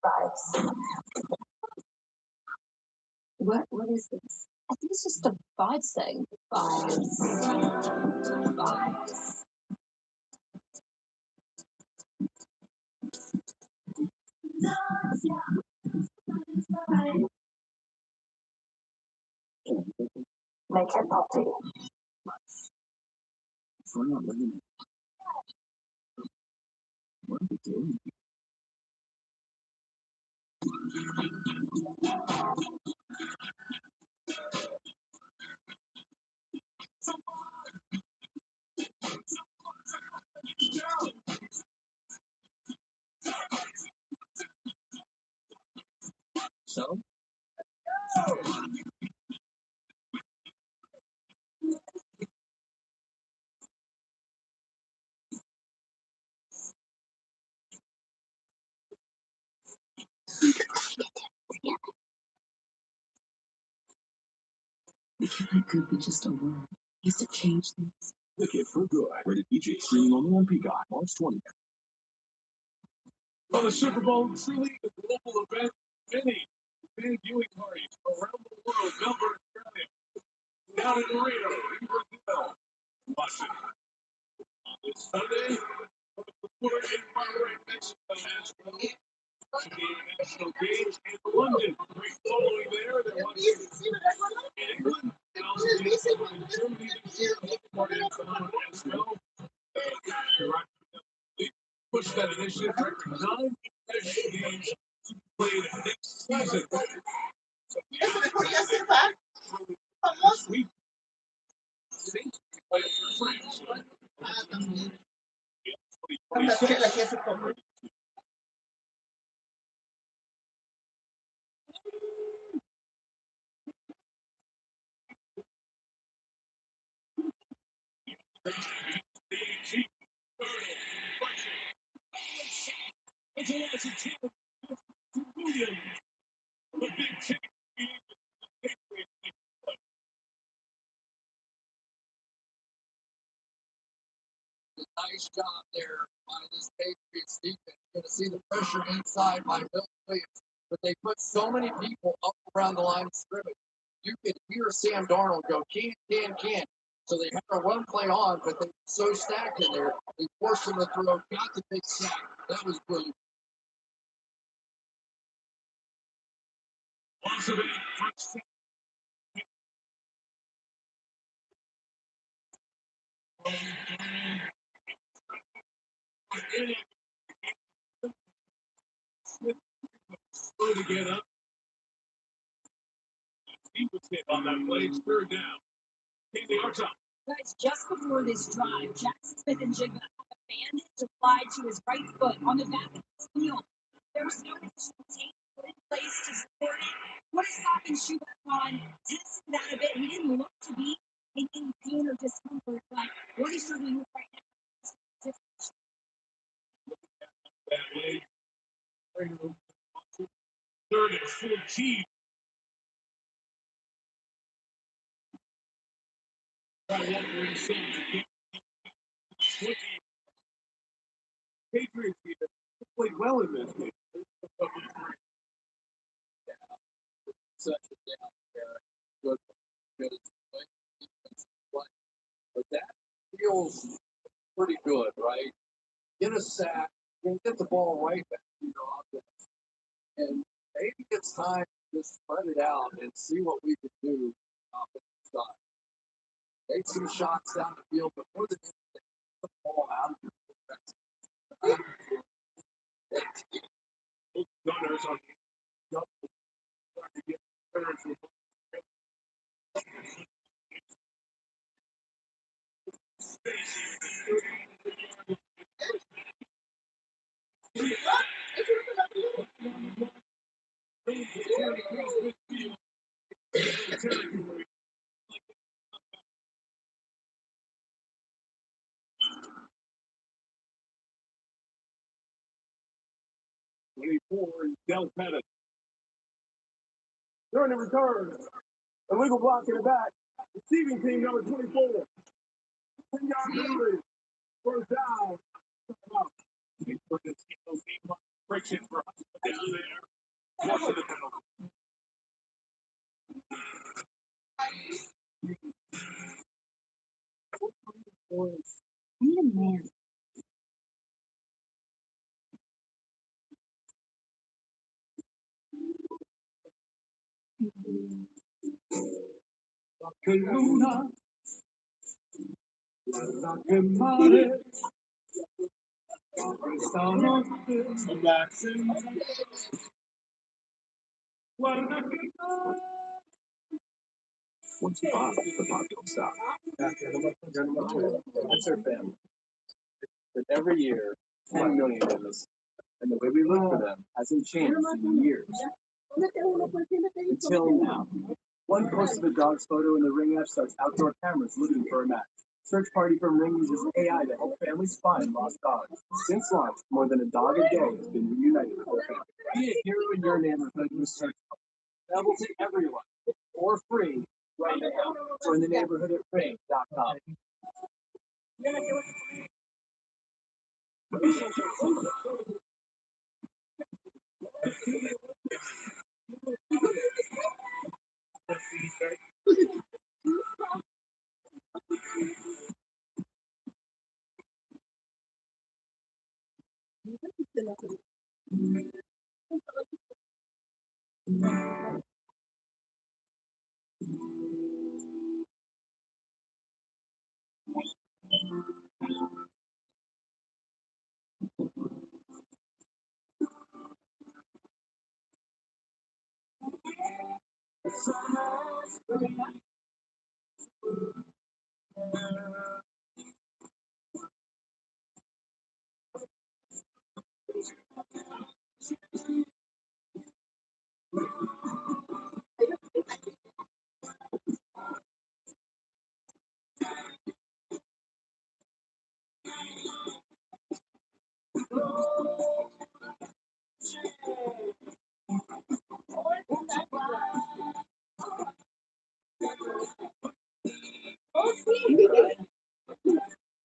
vibes. What is this? I think it's just a vibes thing. Vibes. Vibes. Make it party. We're not living it. What are we doing? So? It could be just a word. Used to change things. The Kid for Good. Rated PG. Streaming only on Peacock. March 20th. Well, the Super Bowl, truly a global event. Many big viewing parties around the world, Melbourne, Australia, down in Rio, in Brazil, watching. On this Sunday, we're in Monterrey, Mexico, Nashville, to the international games in London. We're following there. They're watching in England, and also in Germany this year, party in Cologne as well. Push that initiative record 9 international games played next season. So this week, Saints play for France. Nice job there by this Patriots defense. You're going to see the pressure inside by Bill Williams, but they put so many people up around the line of scrimmage. You could hear Sam Darnold go, can't. So they had a run play on, but they were so stacked in there, they forced him to throw, got the big sack. That was brilliant. Slow to get up. He was hit on that play. It's third down. Keep the arms up. Guys, just before this drive, Jackson Smith and Jigba have a bandage applied to his right foot on the back of his heel. There's no additional tape put in place to support it. What is stopping Shubakan tested that a bit? He didn't look to be in any pain or discomfort, but what he's struggling with right now is different. Third and 14. Patriots played well in this game. Such a down there. Good. But that feels pretty good, right? Get a sack, and get the ball right back to your offense. And maybe it's time to just spread it out and see what we can do on the side. Take some shots down the field before the ball out of your defense. Gunners on the trying to get turns with 24 is Del Pettit. During the return, illegal block in the back. Receiving team number 24. 10-yard penalty. First down. Friction for us down there. What's the penalty? Wait a minute. Luna, la que mare, stanotte relaxing. Guarda che Once you pop, the pop don't stop. That's their family. But every year, 10 million of us. And the way we look for them hasn't changed in years. Until now. One post of a dog's photo in the Ring app starts outdoor cameras looking for a match. Search party from Ring uses AI to help families find lost dogs. Since launch, more than a dog a day has been reunited with their family. Be a hero in your neighborhood with Search Party. Available to everyone for free right now. Join the neighborhood at ring.com.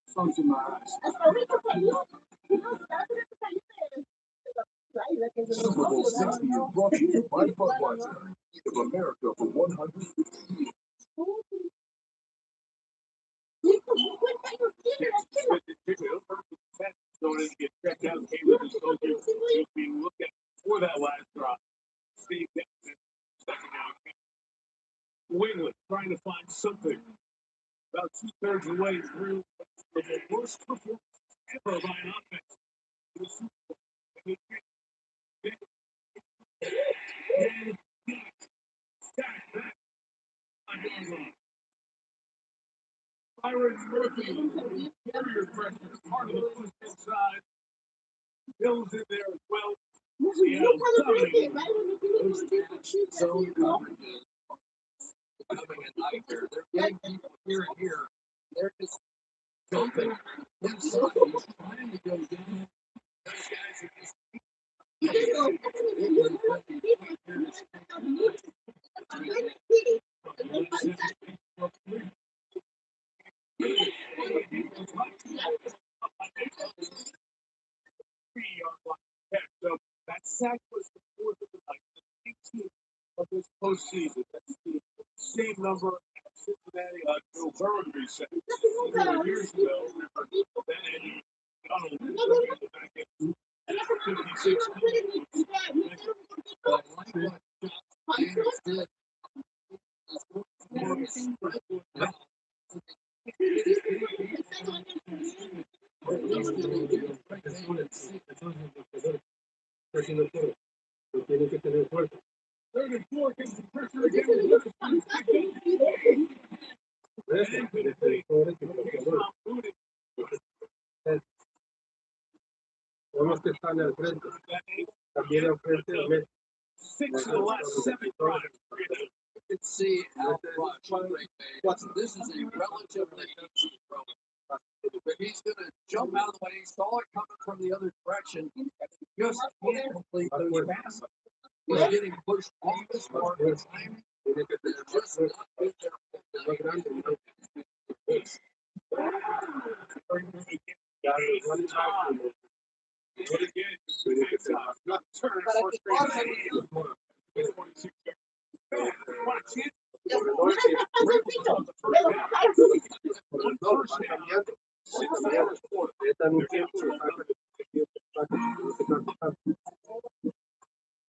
Something my eyes. Super Bowl 60 is brought to you by Budweiser, of America for 150 years. So as you get checked out, Cambridge is still being looked at for that last drop. Steve Jackson, second down. Winglet trying to find something. About 2/3 of the way through the worst performance ever by an offense. In the Super Bowl. And stacked back. Byron Murphy, carrier pressure, part of the boost inside. Bill's in there as well. Seattle dominating. Zone coverages becoming a nightmare. They're getting people here and here. They're just jumping inside, trying to go down. Those guys are just. So that sack was the fourth of the night, the 18th of this postseason. That's the same number as Cincinnati Joe Burrow reset 4 years ago. Then Eddie Donald back in 56. But like what Josh did, Third and four gets the pressure again. Vemos que están al frente. También al frente del mes. 6 of the last 7 drives. You can see how much Drake made. This is a relatively easy throw. But he's going to jump out of the way. He saw it coming from the other direction. And he just can't complete those passes. He's getting pushed off his mark. They're just not good there.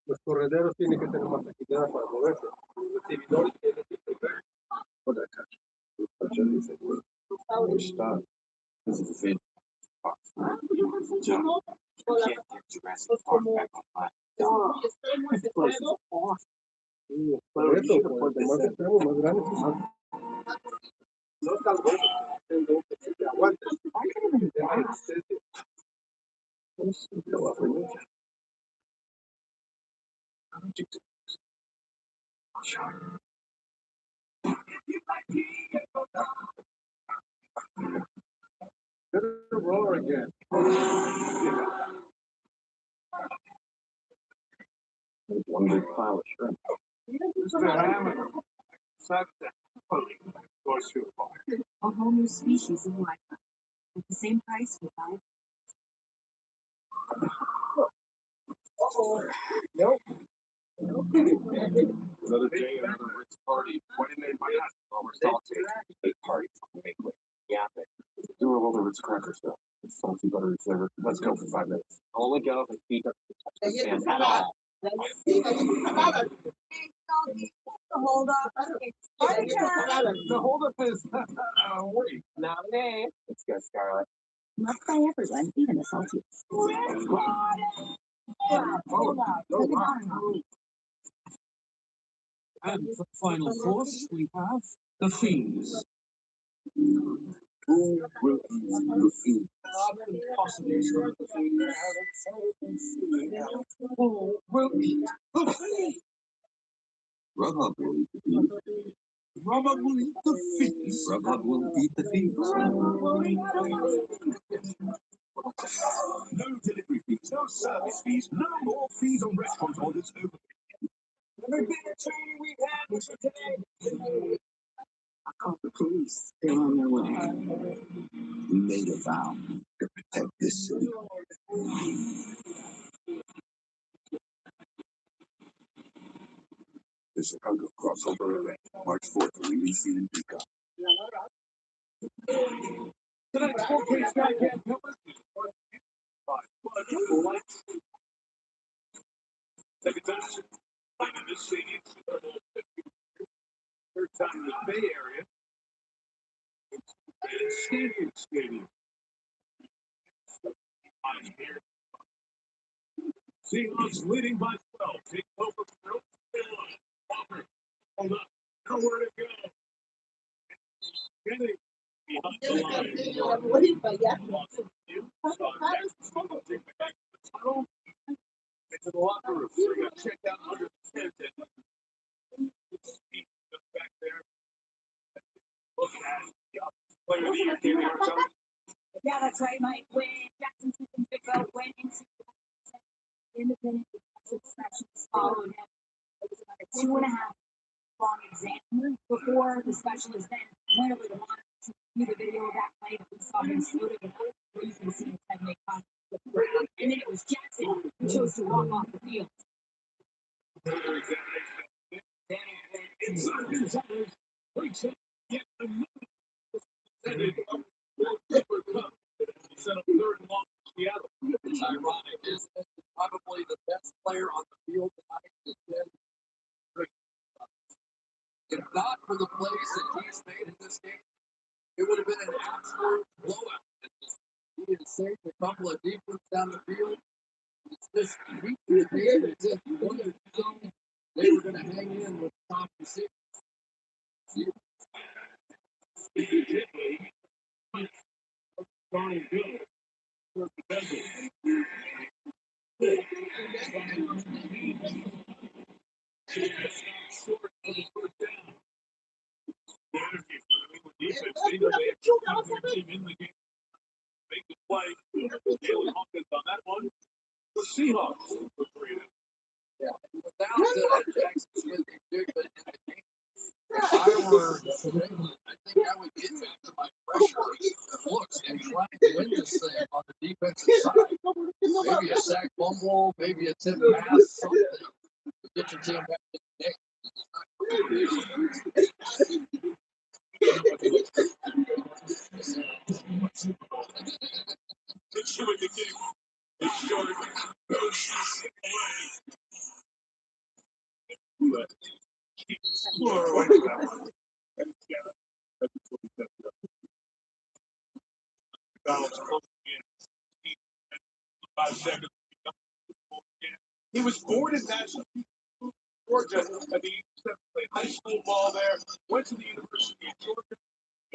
Los correderos tienen que tener más agilidad para moverse. Los recibidores tienen que correr. What that touch? Touch anything. We're stuck. This is the thing. Jump. You can't get Jurassic Park back on my This place is awesome. Por eso, cuanto más extremo, más grande se hace. No tan bueno, tengo que te aguantes. Deja resistencia. Go up and move. Better roar again. One big pile of shrimp. Mr. Hammond, suck that. A whole new species of life at the same price we buy. Nope. Another day, another rich party. What did they invite us? Well, we're salty. Big party. Yeah. Do a roll of Ritz crackers, though. It's salty, buttery flavor. Let's go for 5 minutes. Only go if feet up to touch the sand at all. Hold up. The holdup is wait. Nominee. Let's go, Scarlett. Loved by everyone, even the saltiest. And for the final course, we have the Fiends. Who will eat the food? Possibly some the Fiends. Who will eat the Fiends? Grubhub will eat the feed. Rubber will eat the Fiends. Grubhub will eat the feed. No delivery fees, no service fees, no more fees on restaurant orders over. Every bit of training we've had was for today. I called the police. They're on their way. We made a vow to protect this city. The Chicago crossover event, March 4th, releasing in Peacock. Tonight's 4K Skycam coverage is brought to you by second time in this stadium, third time in the Bay Area. And Stadium Stadium. Seahawks leading by 12. Take over from Walker. Hold up. Nowhere to go. Getting behind the line. Lost a few. Take it back to the tunnel. Into the locker room. So you got checked out under the tent. And just back there. Looking at the player of the year, David Arizona. Yeah, that's right, Mike. When Jackson Fico went into the independent specialist followed him, it was about a 2.5 long exam before the specialist then went over the monitor to view the video of that play that we saw him floating where you can see his head make contact with the ground. And then it was Jackson who chose to walk off the field. Inside his others, breaks it, yet another percentage of cup. He set up third and long for Seattle. It's ironic, isn't it? Probably the best player on the field tonight has been Drake. If not for the plays that he's made in this game, it would have been an absolute blowout. He had saved a couple of deep ones down the field. It's just weak to the game. It's if you wanted to know they were going to hang in with the top receivers. Darn good. For the Bengals. Short of the first down. The energy for the New England defense. They know they have their team in the game. Make the play. Taylor Hawkins on that one. The Seahawks for 3. Yeah, without Jackson Smith and Jigba in the game, if I were England, I think I would get back to my pressure looks and try to win this thing on the defensive side. Maybe a sack fumble, maybe a tip pass, something to get your team back in the game. It's short the game. It's short. He was born in Nashville, Georgia, at the age of 7, played high school ball there, went to the University of Georgia,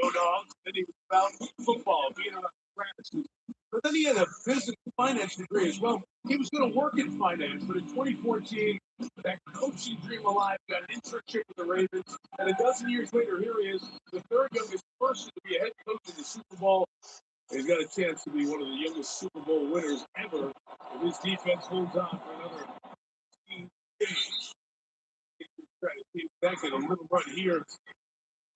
go Dogs, then he found football, being a grad student. But then he had a business finance degree as well. He was going to work in finance, but in 2014, that coaching dream alive, got an internship with the Ravens, and a dozen years later, here he is, the third youngest person to be a head coach in the Super Bowl. He's got a chance to be one of the youngest Super Bowl winners ever if his defense holds on for another 15 games. Try to take back at a little run here.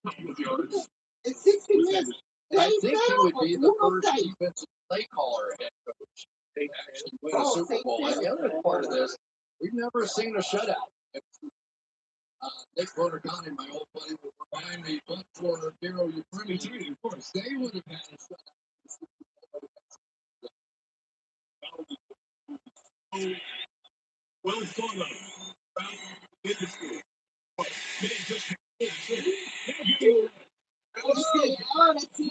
Couple of yards. I think he would be the first defensive play caller head coach to actually win a Super Bowl. And the other part of this, we've never seen a shutout. Nick Bonagani, my old buddy, would remind me, but for Hero Ukraine, of course, they would have had a shutout. Well thought of. Industry. Ahora sí.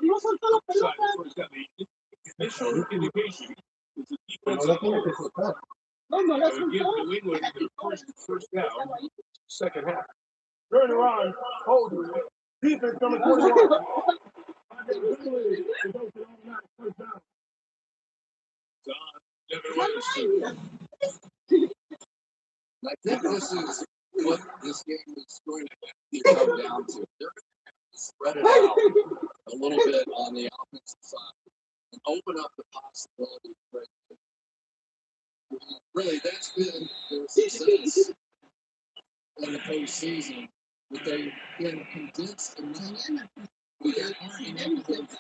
No soltó la pelota. Initial indication is the defense No la give New soltó. England their first down, second half. Turn around, hold it. Defense number 21. I think this is what this game is going to come down to. They're going to have to spread it out a little bit on the offensive side and open up the possibility. Really, that's been their success in the postseason, that they've been condensed enough. There aren't enough of those.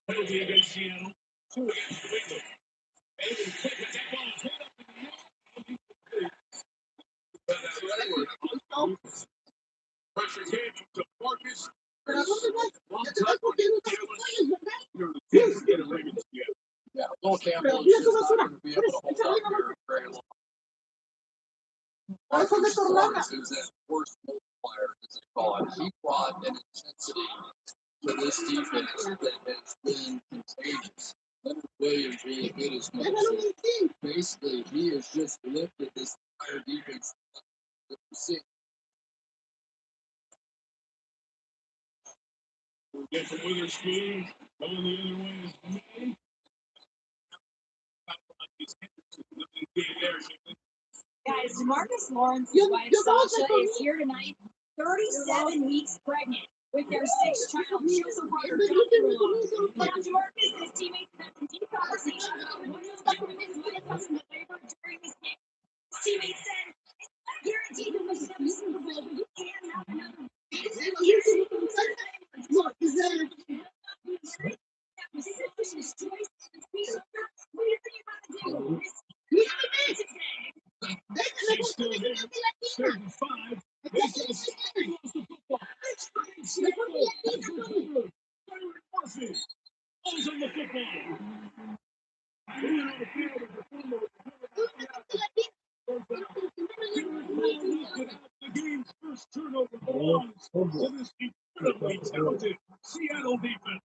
Penalty against Seattle, 2 against New England. Able to pick it, that ball is hit up in the air. Pressure came to Marcus. Yeah, Will Campbell is just not going to be able to hold up here very long. Marcus Lawrence is that worst multiplier, as they call it. He brought an intensity to this defense that has been contagious. Leonard Williams really hit his nose. Basically, he has just lifted this entire defense. We'll get from Witherspoon. Going the other way is May. Guys, DeMarcus Lawrence's wife Sasha is here tonight, 37 weeks pregnant with their 6th child. She was a writer now DeMarcus and his teammates had some deep conversation about what his life with his wife was in the labor during this game. His teammates said, guaranteed that we should have a Super Bowl, but you can't have another. Look, is that was Sasha's choice? What do you think about the deal? She's still there. 35. Always on the football. The game's first turnover belongs to this incredibly talented Seattle defense.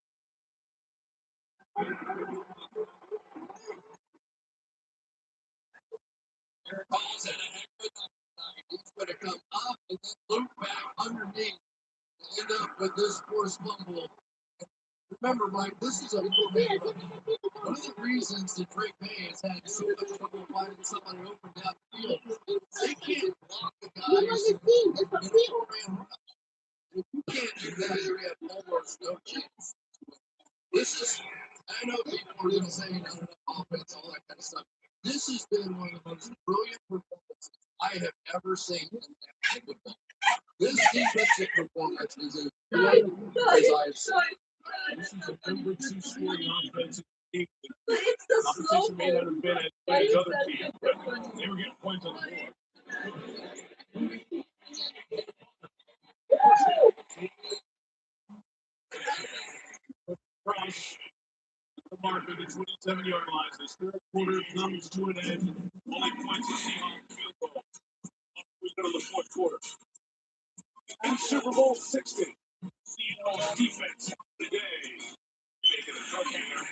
Eric Hall's had a heck of a night. He's going to come up and then loop back underneath and end up with this forced fumble. Remember, Mike, this is a little bit one of the reasons that Drake May has had so much trouble finding somebody open down the field. They can't block the guys in a man rush. If you can't do that, you have almost no chance. This is, I know people are going to say not enough offense, all that kind of stuff. This has been one of the most brilliant performances I have ever seen in national football. This defensive performance is as good as I've seen. This is a number 2 scoring offense. Competition may not have been as good as other teams, but they were getting points on the board. Cross the mark at the 27-yard line. This third quarter comes to an end. Only points to Seahawks field goal. We go to the fourth quarter. And Super Bowl 60. Seattle's defense today. Making a no-hander.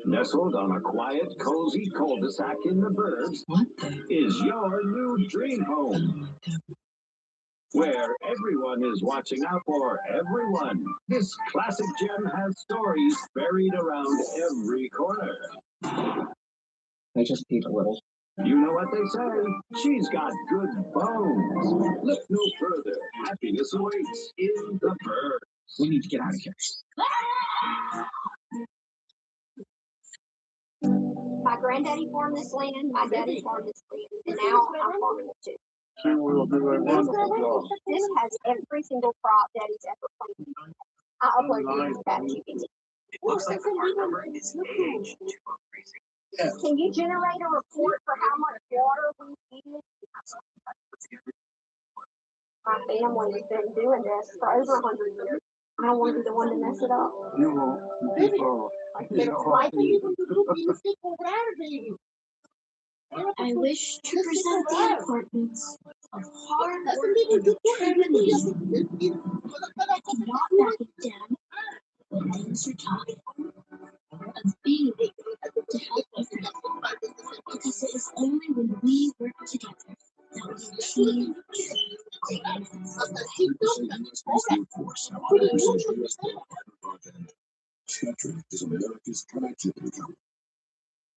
Nestled on a quiet, cozy cul-de-sac in the burbs is your new dream home, where everyone is watching out for everyone. This classic gem has stories buried around every corner. I just eat a little. You know what they say, she's got good bones. Look no further. Happiness awaits in the burbs. We need to get out of here. My granddaddy farmed this land, my daddy farmed this land, and now I'm farming it too. This has every single crop Daddy's ever planted. I uploaded it to ChatGPT. It looks like the part number is A.K.A. Can you generate a report for how much water we needed? My family has been doing this for over 100 years. I don't want to be the one to mess it up. You won't. I wish to present the importance of hard work and determination. Not backing down when things are tough. Of being able to help others. Because it is only when we work together that we achieve Spectrum is America's connectivity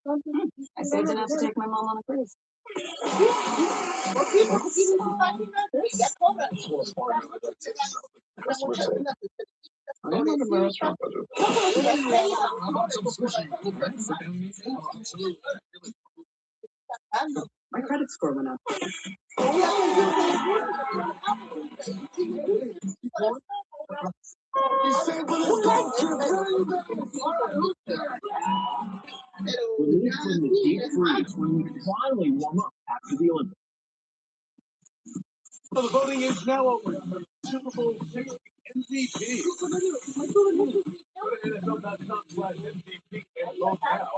company. I saved enough to take my mom on a cruise. My credit score went up. Relief from the deep freeze when we finally warm up after the Olympics. So the voting is now open for Super Bowl 60 MVP. Go to NFL.com/MVP and vote now.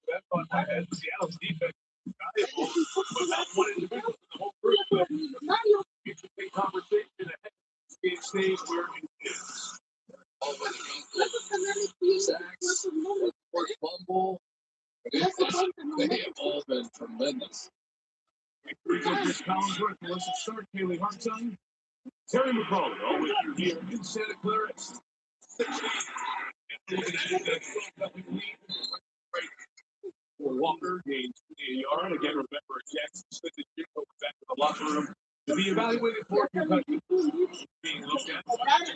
That on my head, Seattle's defense is valuable, but not one individual in the whole group. Interesting conversation ahead. Game stays where it is. Sacks, forced fumble. They have all been tremendous. Chris Collinsworth, Melissa Stark, Haley Hartung, Terry McCall, all with you here in Santa Clara. Walker gains a yard. Again, remember, Jackson Smith and Jim go back to the locker room to be evaluated for concussion. Being looked at.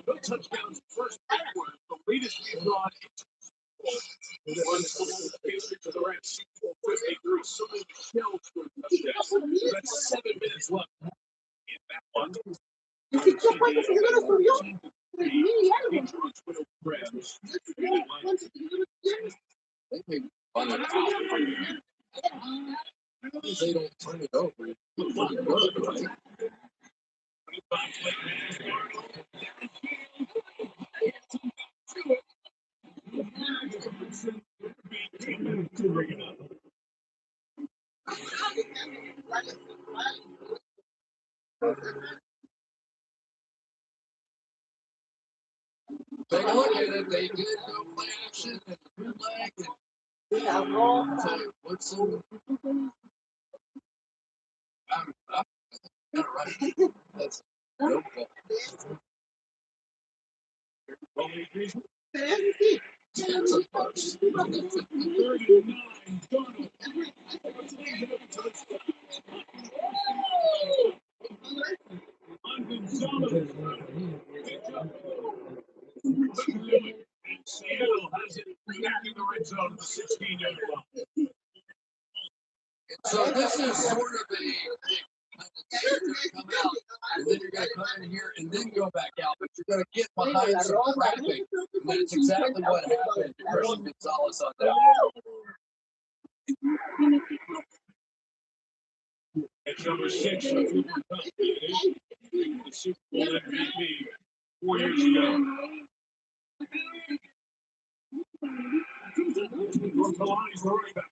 No touchdowns first quarter. The latest we saw to the right, 53. So many shells for touchdowns. That's 7 minutes left in that one. They may find it. They don't turn it over. It's pretty good, right? Take a look at it. They did go play action and the bootleg. So what's in right. That's no fault. It's a punch. Seattle has it back in the red zone of the 16-yard line. So this is sort of a you're going to come out, and then you're going to come in here and then go back out, but you're going to get behind some traffic. And that's exactly what happened to Christian Gonzalez on that. At number 6, the Super Bowl MVP 4 years ago. Kalani's the running back.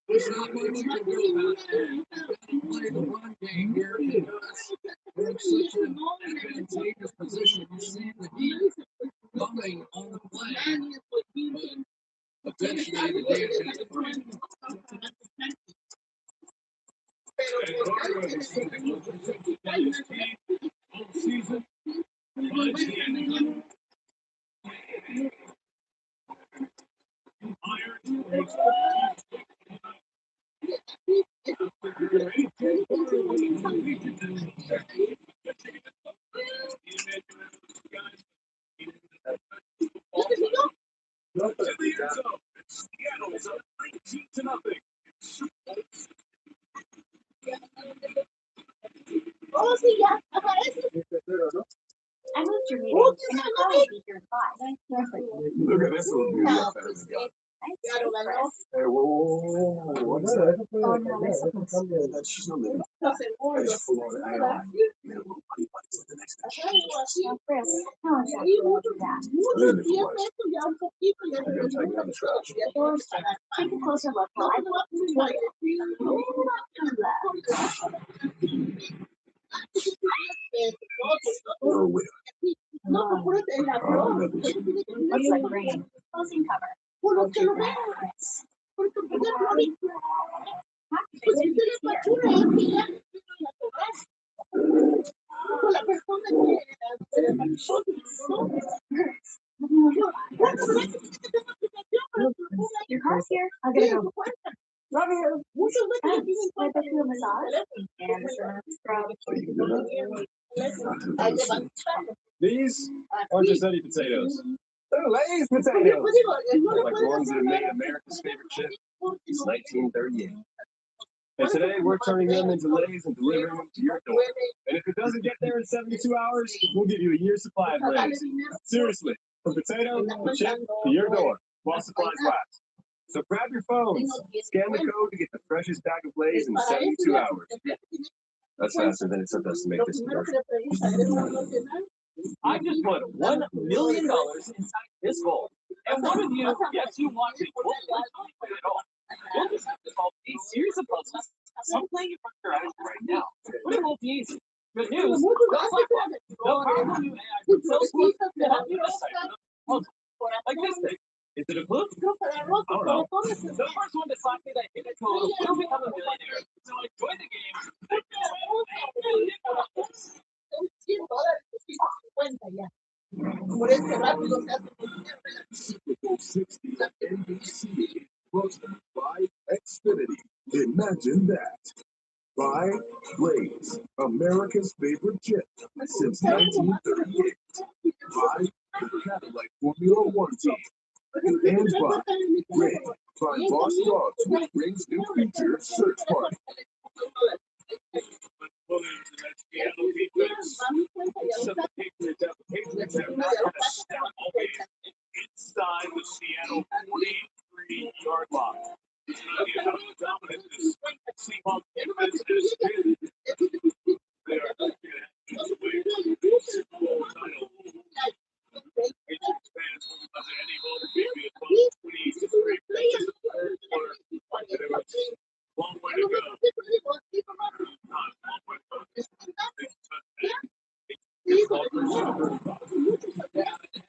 There's not much you can do about that. Play the run game here because we're in such an advantageous position. You see the heat coming on the play. But eventually the game has to break. Season. Seattle is up 19-0. Oh, sí, ya, aparece. I moved your meeting, and I'll probably be here at 5. Look at this little beauty up there. Hey, whoa, what's that? Oh, no, that's She's not living. I just flew on it. I know. Made a little money for the next day. Oh, Chris, how exactly was that? I'm gonna take down the trash. Take a closer look while I look. You're a widow. Looks like rain. Closing cover. Your car's here. I gotta go. Love you. Thanks. Can I book you a massage? And These aren't just any potatoes. They're Lay's potatoes. Like ones that have made America's favorite chip since 1938. And today we're turning them into Lay's and delivering them to your door. And if it doesn't get there in 72 hours, we'll give you a year's supply of Lay's. Seriously, from potato to chip to your door, while supplies last. So grab your phones, scan the code to get the freshest bag of Lay's in 72 hours. That's faster than it took us to make this commercial. I just put $1 million inside this vault. And one of you, yes, you want to, won't play it at all. You'll just have to solve a series of puzzles. I'm playing in front of your eyes right now. But it won't be easy. Good news, the powerful new AI from Salesforce will help you decipher the puzzle. Like this thing. Is it a clue? I don't know. The first one to slap me that hidden code will become a millionaire. So enjoy the game. Super Bowl 60 at NBC, hosted by Xfinity. Imagine that. By Lay's, America's favorite chip since 1938. By the Cadillac Formula One team. And by Ring, by Boss Dogs, which brings new feature Search Party. Seattle defense. Except the Patriots have not had a snap all game inside the Seattle 43-yard line. It's not yet how dominant this Seahawks defense has been. They are going to have to win the Super Bowl title. Patriots fans will be love any moment, maybe a 12-23 in the third quarter. And it was a long way to go. Not a long way to go.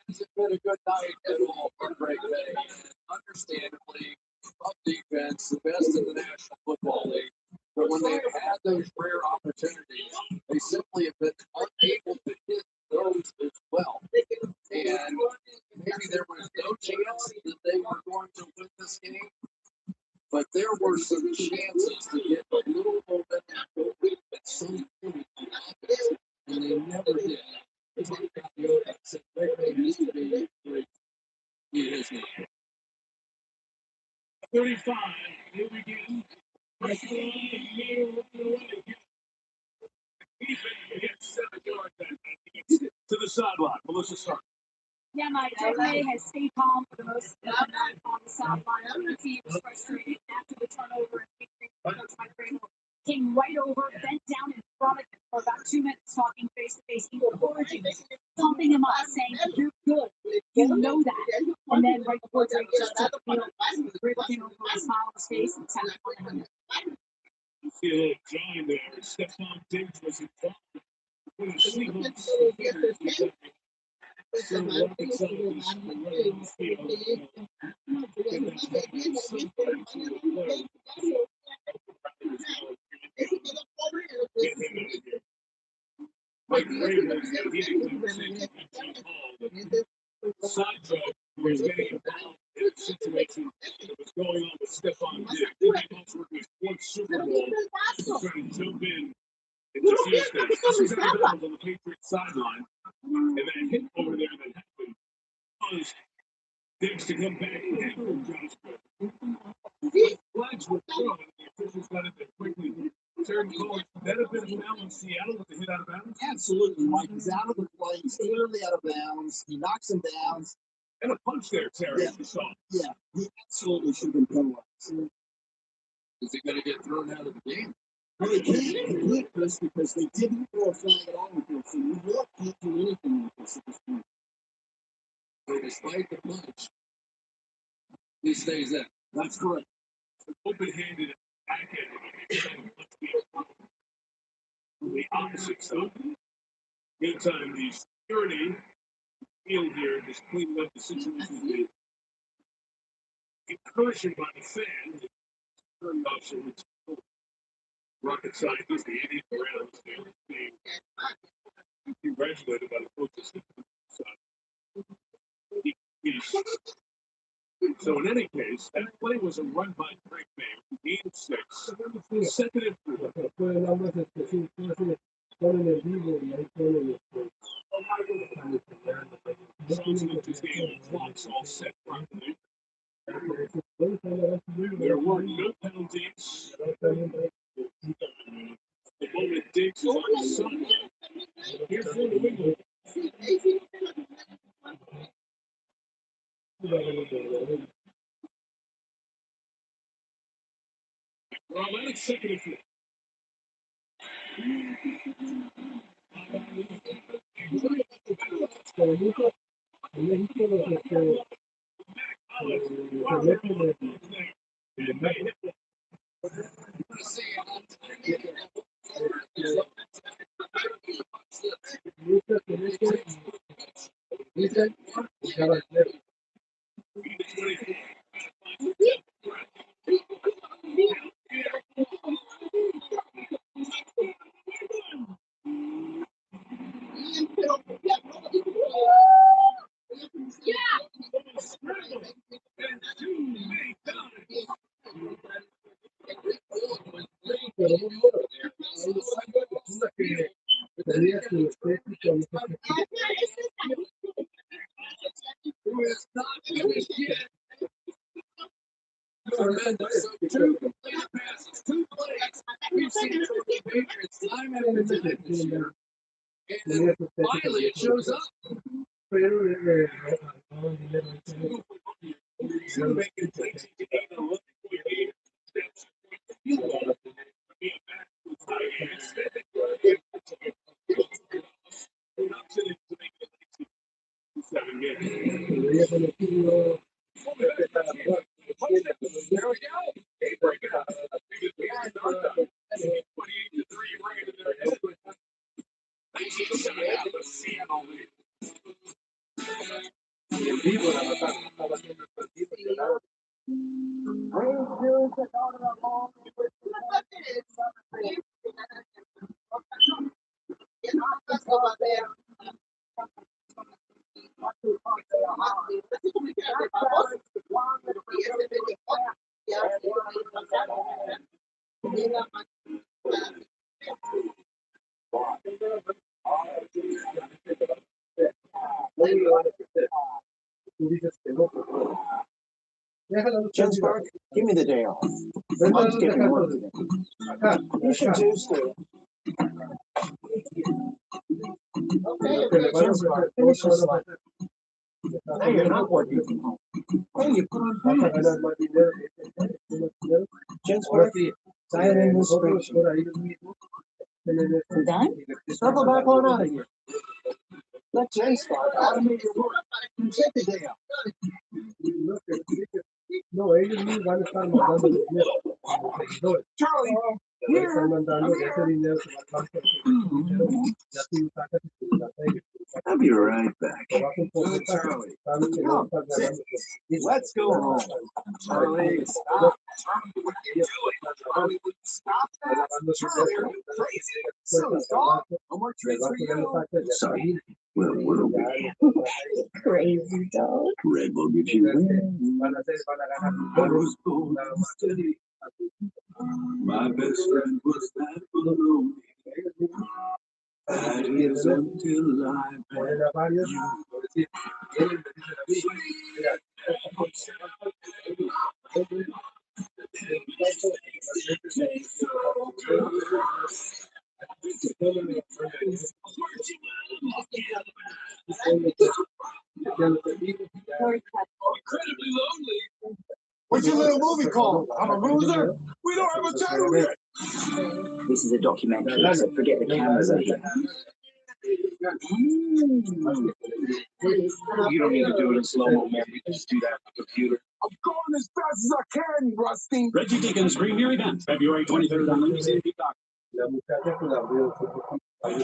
It's been a good night at all for Greg Bay. Understandably, tough defense, the best in the National Football League. But when they've had those rare opportunities, they simply have been unable to hit those as well. And maybe there was no chance that they were going to win this game, but there were some chances to get a little momentum at some point, and they never did. It's like the said, Greg Bay has to be great. He is not. 35. Here we go. First one, middle of the way. Even gets 7 yards to the sideline. Melissa Stark. Yeah, Mike, J.K. has stayed calm for the most part on the sideline. The team was frustrated after the turnover, and Coach Mike Vrabel came right over, bent down in front of him for about 2 minutes, talking face-to-face, encouraging him, pumping him up, saying, "You're good. You know that." And then right before Drake just took the field, Vrabel came over with a smile on his face and tapped on him. You see a little John there. Stephon Diggs was involved. When the Seahawks so rocket scientists were running on the field. Mike Vrabel is getting conversation Sideshow was getting involved in a situation that was going on with Stephon Diggs. He also worked his fourth Super Bowl. He's trying to jump in and defuse things. This is on the Patriots sideline. And that hit over there that happened caused Diggs to come back and Josh Gordon. Flags were thrown. The officials got it there quickly. Terry Cohen, that have been foul in Seattle with the hit out of bounds? Absolutely, Mike. He's out of the play. He's clearly out of bounds. He knocks him down. And a punch there, Terry. Yeah, you saw. Yeah, he absolutely should have been penalized. Is he going to get thrown out of the game? Well, they can't, Chris, because they didn't throw a flag at all with this. So you really can't do anything with this at this point. So despite the punch, he stays in. That's correct. Open-handed backhand. On the opposite side. Meantime, the security field here is cleaning up the situation. Incursion by the fan. The security officer was rocket scientist, the idiot around there, being congratulated by the coaches. He's So in any case, that play was a run by Drake May, game 6, second and 4. Clocks all set properly. There were no penalties. The moment Diggs is on the sideline. Here's for the win. Well, it's second and 4. Finally, it shows up. Jensburg, give me the day off. Mom's getting work today. You should too, Stu. Jensburg, finish your slide. Now you're not working from home. Hey, you put on pants. Jensburg, sign in this spreadsheet. We're done? Circle back on out of here. Let Jensburg automate your work. And take the day off. No, ellos mismos van a estar mandando los dinero. Charlie, here. Están mandando ese dinero que la banca ya tú sacas y te la pegas. I'll be right back. Charlie, come, let's go home. Charlie, stop. Charlie, what are you doing? Charlie, would you stop that? Charlie, are you crazy? Silly dog. No more treats for you. Sorry. Well, what are we? Crazy dog. Red Bull gives you I was born steady. My best friend was that baloney. That is until I met you. Incredibly lonely. What's your little movie called? I'm a loser? We don't have a title yet. This is a documentary, so forget the cameras are here. You don't need to do it in slow-mo, man. We can just do that on the computer. I'm going as fast as I can, Rusty. Reggie Deacon's premier event, February 23rd on ABC and Peacock. The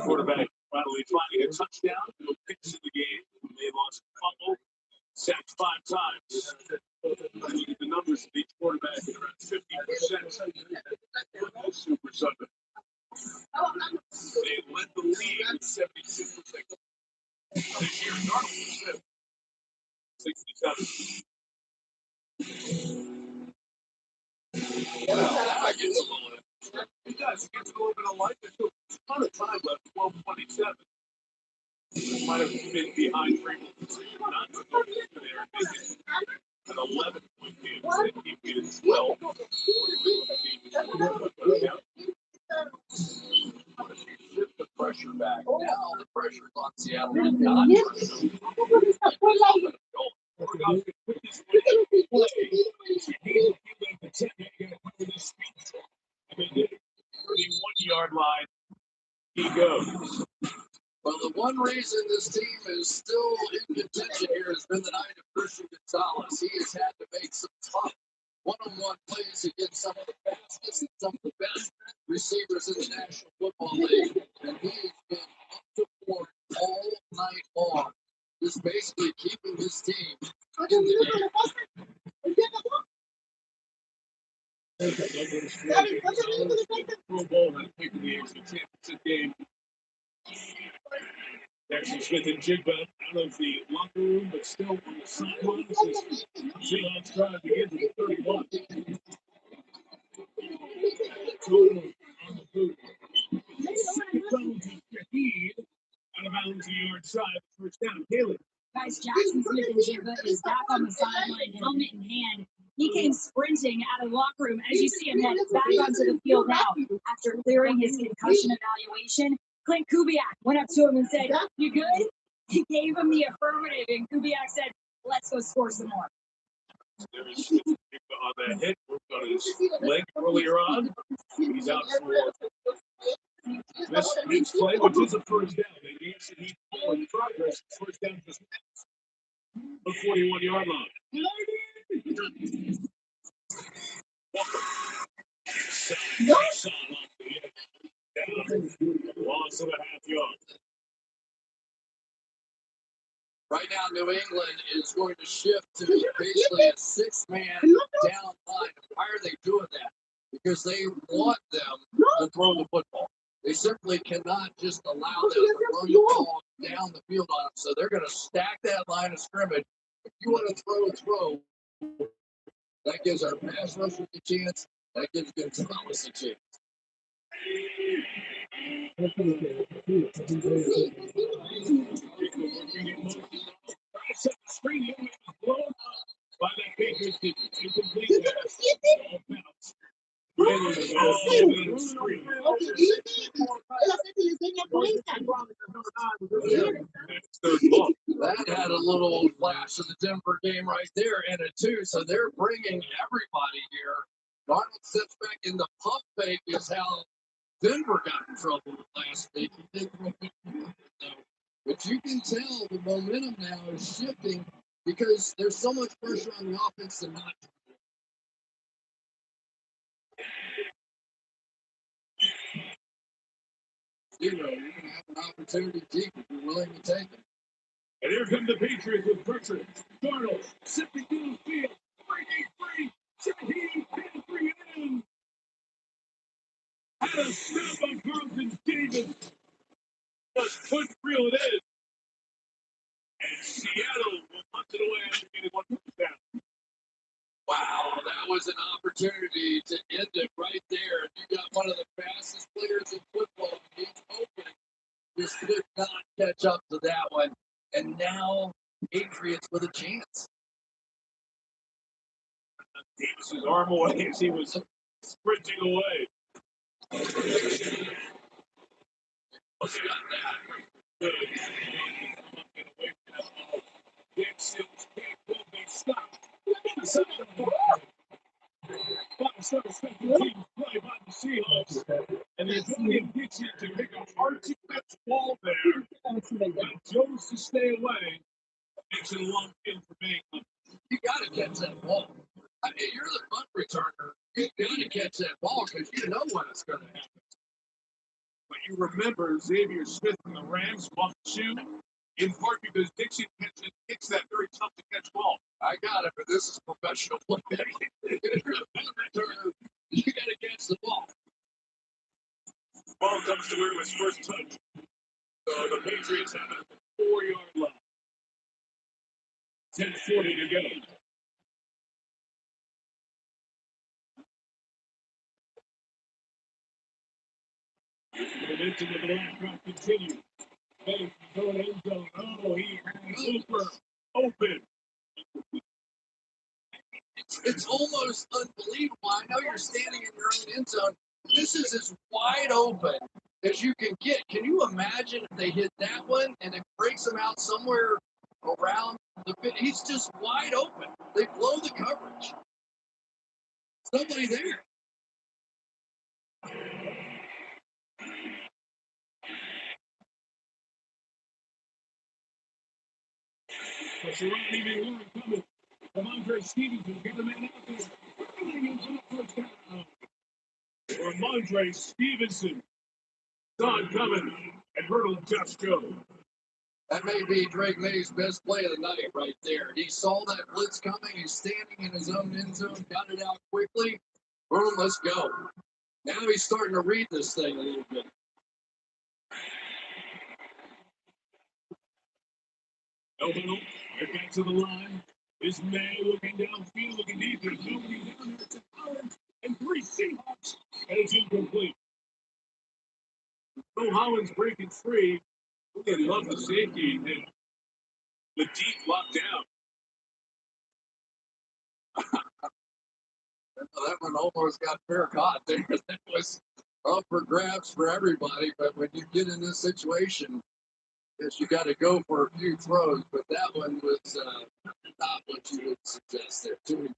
quarterback finally finding a touchdown. No picks in the game. They lost a fumble. Sacked 5 times. Look at the numbers of each quarterback at around 50%. Super Sunday. They led the league with 76%. This year, Darnold was 67. I get a little. It does. It gets a little bit of life. There's still a ton of time left. 12:27. Might have been behind 3 minutes. Not so much there. An 11-point game. Instead, keep it at 12. Shift the pressure back. Now the pressure's on Seattle. Not I mean, the 31-yard line, he goes. Well, the one reason this team is still in contention here has been the night of Christian Gonzalez. He has had to make some tough one-on-one plays against some of the fastest and some of the best receivers in the National Football League. And he has been up to form all night long, just basically keeping his team in the game. Pro Bowl has picked the AFC Championship game. Jackson Smith and Jigba out of the locker room, but still on the sidelines as Seahawks try to get to the 31. Total on the boot. Second down to Shaheed. Out of bounds, the yard side. First down, Caleb. Guys, Jackson Smith and Jigba is back on the sideline, helmet in hand. He came sprinting out of the locker room. As you see him head back onto the field now after clearing his concussion evaluation. Clint Kubiak went up to him and said, "You good?" He gave him the affirmative, and Kubiak said, "Let's go score some more." There is Smith and Jigba on that hit. Worked on his leg earlier on. He's out for this next play, which is a first down. The AFC East in progress. First down just the 41-yard line. Loss of a half yard. Right now, New England is going to shift to basically a 6-man down line. Why are they doing that? Because they want them to throw the football. They simply cannot just allow them to run the ball down the field on them. So they're going to stack that line of scrimmage. If you want to throw, that gives our pass rushers a chance. That gives Gonzalez a chance. Screen blown up by that Patriots defense. Incomplete pass. That had a little flash of the Denver game right there in it too. So they're bringing everybody here. Darnold sits back in the pump fake is how Denver got in trouble last week. But you can tell the momentum now is shifting because there's so much pressure on the offense to not. You're going to have an opportunity deep if you're willing to take it. And here come the Patriots with pressure. Darnold sipping through the field. 3-8-3. Shaheed can't bring it in. Had a snap on Carlton Davis. Just couldn't reel it in. And Seattle will hunt it away after getting one touchdown. Wow, that was an opportunity to end it right there. You got one of the fastest players in football. He's open. Just could not catch up to that one. And now Patriots with a chance. Davis's arm away as he was sprinting away. Look at that. Good. Dixon can't be stopped. Team play by the Seahawks. And the ability of Dixon to pick a hard-to-catch ball there. Got Jones to stay away. Dixon lumped in for Baker. You got to catch that ball. I mean, you're the punt returner. You got to catch that ball because you know when it's going to happen. But you remember Xavier Smith from the Rams bumped shoe, in part because Dixon kicks that very tough to catch ball. I got it, but this is professional play. If you're the punt returner, you got to catch the ball. Ball comes to where it was first touch. So the Patriots have a 4-yard line. 10:40 to go. momentum of the last drop continues. Heading for the end zone. Oh, he has Hooper open. It's almost unbelievable. I know you're standing in your own end zone. This is as wide open as you can get. Can you imagine if they hit that one and it breaks them out somewhere around the pit? He's just wide open. They blow the coverage. There's nobody there. But you're not leaving one coming. Ramondre Stevenson get the man out there. Ramondre Stevenson saw it coming and hurdled just go. That may be Drake May's best play of the night right there. He saw that blitz coming. He's standing in his own end zone, got it out quickly. Boom, let's go. Now he's starting to read this thing a little bit. Elbow, right back to the line. Is May looking downfield, looking deep. There's nobody down there. It's a Collins and 3 Seahawks. And it's incomplete. Bill Hollins breaking free. They love the safety. And the deep lockdown. That one almost got fair caught there. That was up for grabs for everybody. But when you get in this situation, yes, you got to go for a few throws. But that one was not what you would suggest there. Too many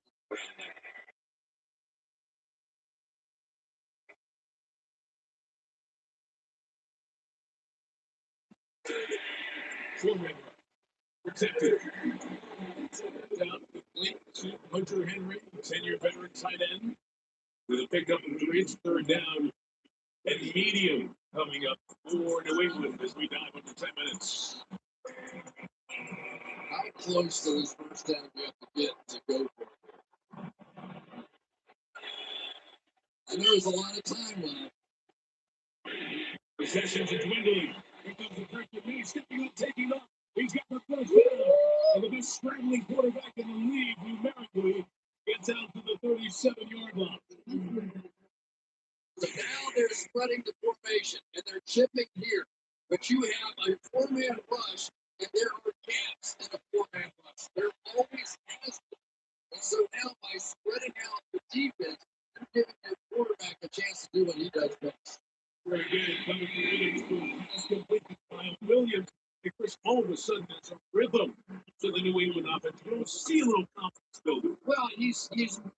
people in there. Protected. Down complete to Hunter Henry, 10-year veteran tight end. With a pickup of 3, it's third down and medium coming up for New England as we dive under 10 minutes. How close to this first down do you have to get to go for it? I know there's a lot of time left. Possessions are dwindling. Here comes the break with me, stepping up, taking up. He's got the first down. And the best scrambling quarterback in the league numerically gets out to the 37-yard line. So now they're spreading the formation and they're chipping here. But you have a 4-man rush and there are gaps in a 4-man rush. There always has been. And so now by spreading out the defense, you're giving your quarterback a chance to do what he does best. Very good. Coming through pass completed by Williams. And Chris, all of a sudden, there's a rhythm to the New England offense. You don't see a little confidence building. Well, he's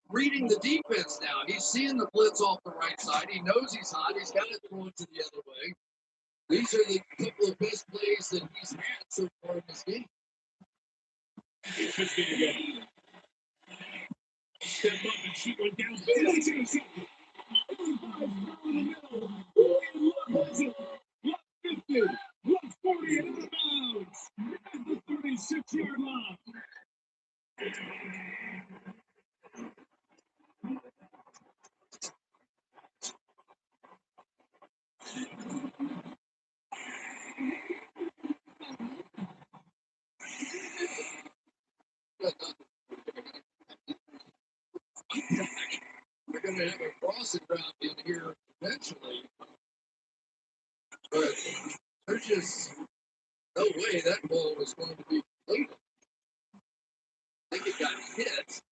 reading the defense now. He's seeing the blitz off the right side. He knows he's hot. He's got to throw it to the other way. These are the couple of best plays that he's had so far in this game. He's 15 again. Step up and shoot one down. It's intercepted. 150, 140 and out of bounds at the 36-yard line. We're going to have a crossing route in here eventually. But there's just no way that ball was going to be completed. I think it got hit.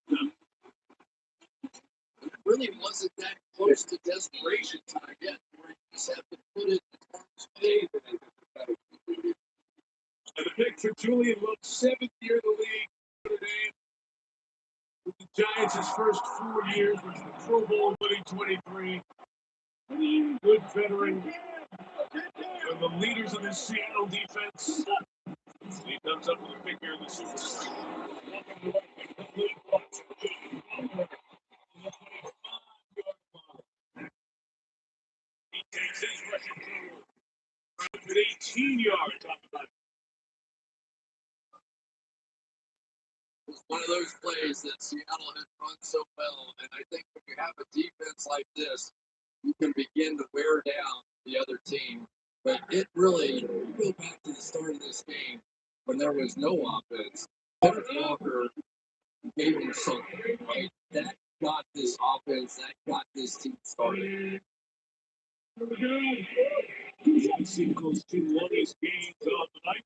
It really wasn't that close to desperation time yet, where you just have to put it in harm's way. And the pick for Julian Love, 7th year in the league today. With the Giants, his first 4 years, was the Pro Bowl winning 23. Good veteran. One of the leaders of the Seattle defense. He comes up with a pick here in the Super Bowl. He takes his rushing forward. With 18 yards off the back. It's one of those plays that Seattle had run so well, and I think when you have a defense like this, you can begin to wear down the other team. But it really, you go back to the start of this game when there was no offense. Kenneth Walker gave him something, right? That got this offense, that got this team started. I've seen those two longest games of the night.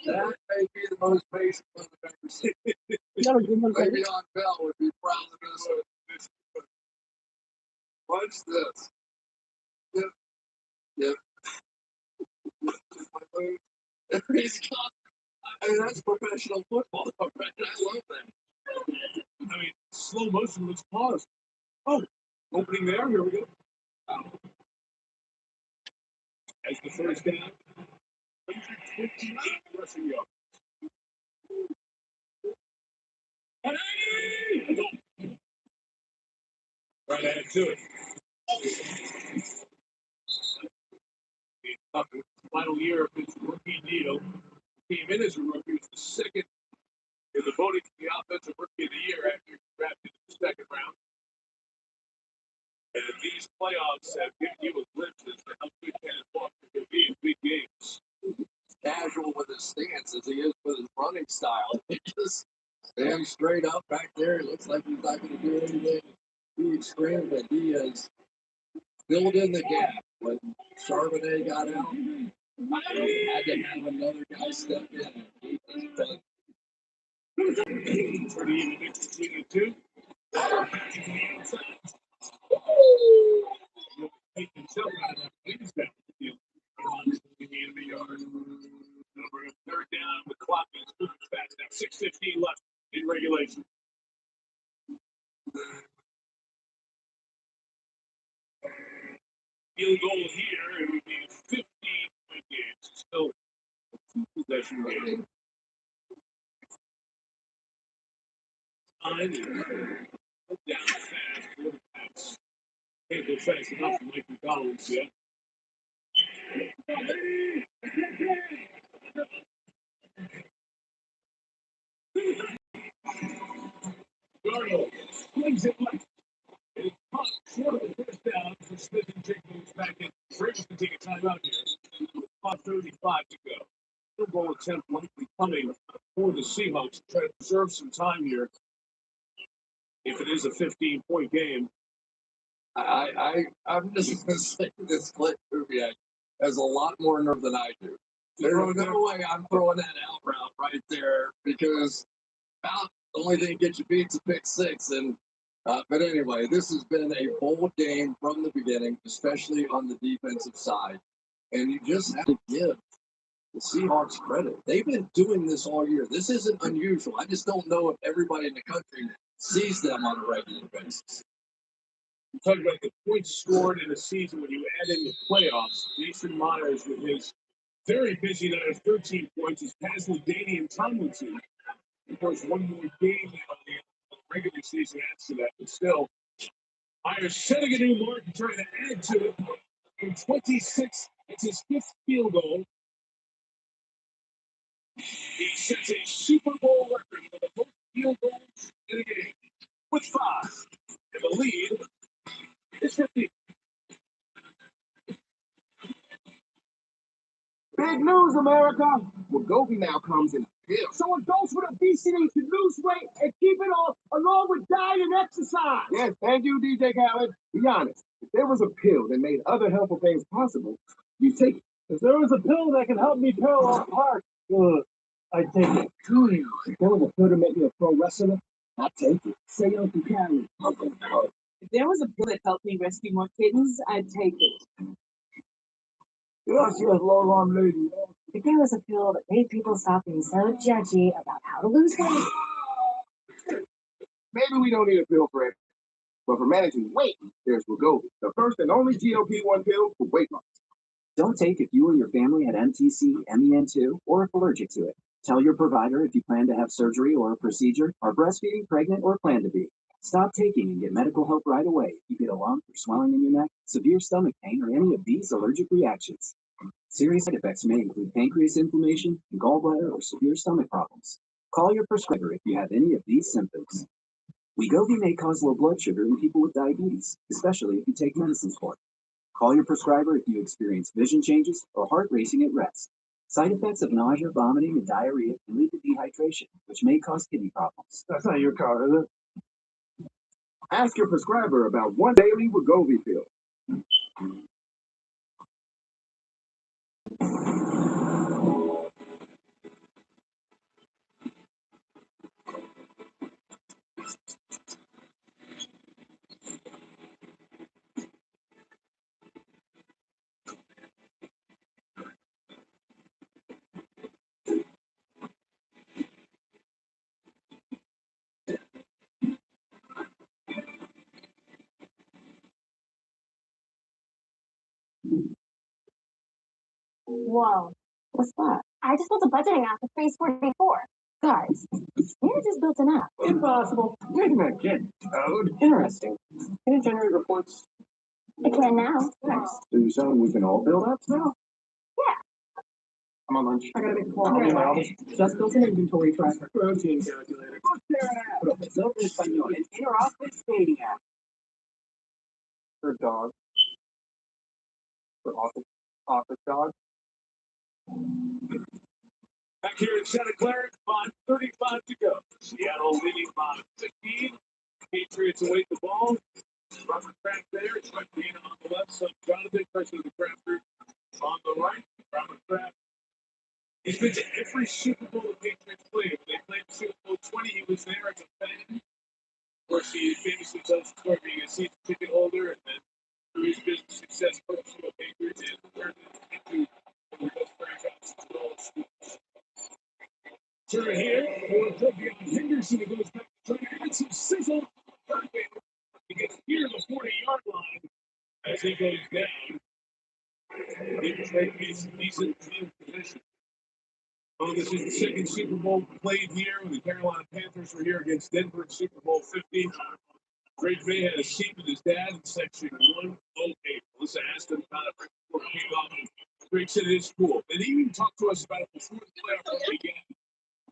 That may be the most basic one I've ever seen. Maybe on Bell would be proud of this. Watch this. Yep. Yep. He's got, I mean, that's professional football. I love that. I mean, slow motion was paused. Oh, opening there. Here we go. As the first down, 158 rushing yards. Right ahead to it. Final year of his rookie deal. Came in as a rookie. Was the second in the voting for the offensive rookie of the year after he was drafted in the second round. And these playoffs have given you a glimpse as to how good Kenneth Walker can be in big games. Casual with his stance as he is with his running style. He just stands straight up back there. It looks like he's not going to do anything too extreme, but he has filled in the gap. When Charbonnet got out, had to have another guy step in. He has done. Pretty even mix between the two. He himself out of that things down the field. In the yard. Number third down, the clock is moving fast now. 6:15 left in regulation. Field goal here, it would be a 15-point game. Still a two-possession game. Down fast. Pass. Can't go fast enough for Mike McDonald's yet. Darnold swings it left. It's caught short of the first down for Smith and Jacobs back in. Ravens can take a timeout here. About 35 to go. Field goal attempt likely coming for the Seahawks to try to preserve some time here. If it is a 15-point game. I'm just going to say this Clint Kubiak has a lot more nerve than I do. There's no way I'm throwing that out route right there because the only thing that gets you beat is a pick six. But anyway, this has been a bold game from the beginning, especially on the defensive side. And you just have to give the Seahawks credit. They've been doing this all year. This isn't unusual. I just don't know if everybody in the country sees them on a regular basis. Talking about the points scored in a season when you add in the playoffs. Jason Myers with his very busy night of 13 points is passing Danian Tomlinson. Of course, one more game on the regular season adds to that, but still, Myers setting a new mark and trying to add to it from 26. It's his fifth field goal. He sets a Super Bowl record for the most field goals in a game with 5. And the lead is 50. Big news, America! Wegovy now comes in a pill. So adults with obesity can lose weight and keep it off along with diet and exercise. Yes, thank you, DJ Khaled. Be honest, if there was a pill that made other helpful things possible, you take it. If there was a pill that can help me peel off heart, I'd take it. If there was a pill to make me a pro wrestler, I'd take it. Say Uncle Khaled. If there was a pill that helped me rescue more kittens, I'd take it. Yes, long-arm lady. If there was a pill that made people stop being so judgy about how to lose weight. Maybe we don't need a pill for it. But for managing weight, there's Wegovy, the first and only GLP-1 pill for weight loss. Don't take if you or your family had MTC, MEN2, or if allergic to it. Tell your provider if you plan to have surgery or a procedure, are breastfeeding, pregnant, or plan to be. Stop taking and get medical help right away if you get a lump or swelling in your neck, severe stomach pain, or any of these allergic reactions. Serious side effects may include pancreas inflammation, gallbladder, or severe stomach problems. Call your prescriber if you have any of these symptoms. Wegovy may cause low blood sugar in people with diabetes, especially if you take medicines for it. Call your prescriber if you experience vision changes or heart racing at rest. Side effects of nausea, vomiting, and diarrhea can lead to dehydration, which may cause kidney problems. That's not your car, is it? Ask your prescriber about one daily Wegovy pill. Whoa, what's that? I just built a budgeting app for Phase 44. Guys, Nina just built an app. Impossible. Making that kid code. Interesting. Can you generate reports? I can now. Nice. So you're saying we can all build apps now? Yeah. I'm on lunch. I gotta make a call. I'll be in my office. Just built an inventory tracker. Protein calculator. Profesor Español, an inter-office dating app. For dog. For office dog. Back here in Santa Clara, 5:35 to go. Seattle leading by 15. Patriots await the ball. Robert Kraft there. Trent Green on the left. So Jonathan, person of the Kraft group, on the right. Robert Kraft. He's been to every Super Bowl the Patriots played. When they played Super Bowl 20, he was there as a fan. Of course, he famously tells the story being a season ticket holder, and then through his business success, purchased the Patriots and turned it into one of the best franchises in all of sports. Turn here for Tobias Henderson. It goes back to try to add some sizzle. He gets near the 40-yard line as he goes down. Detroit makes a decent field position. Oh, this is the second Super Bowl played here when the Carolina Panthers were here against Denver in Super Bowl 50. Greg May had a seat with his dad in section 108. Melissa asked him about it right before kickoff. Greg said it is cool. And he even talked to us about it before the playoff began.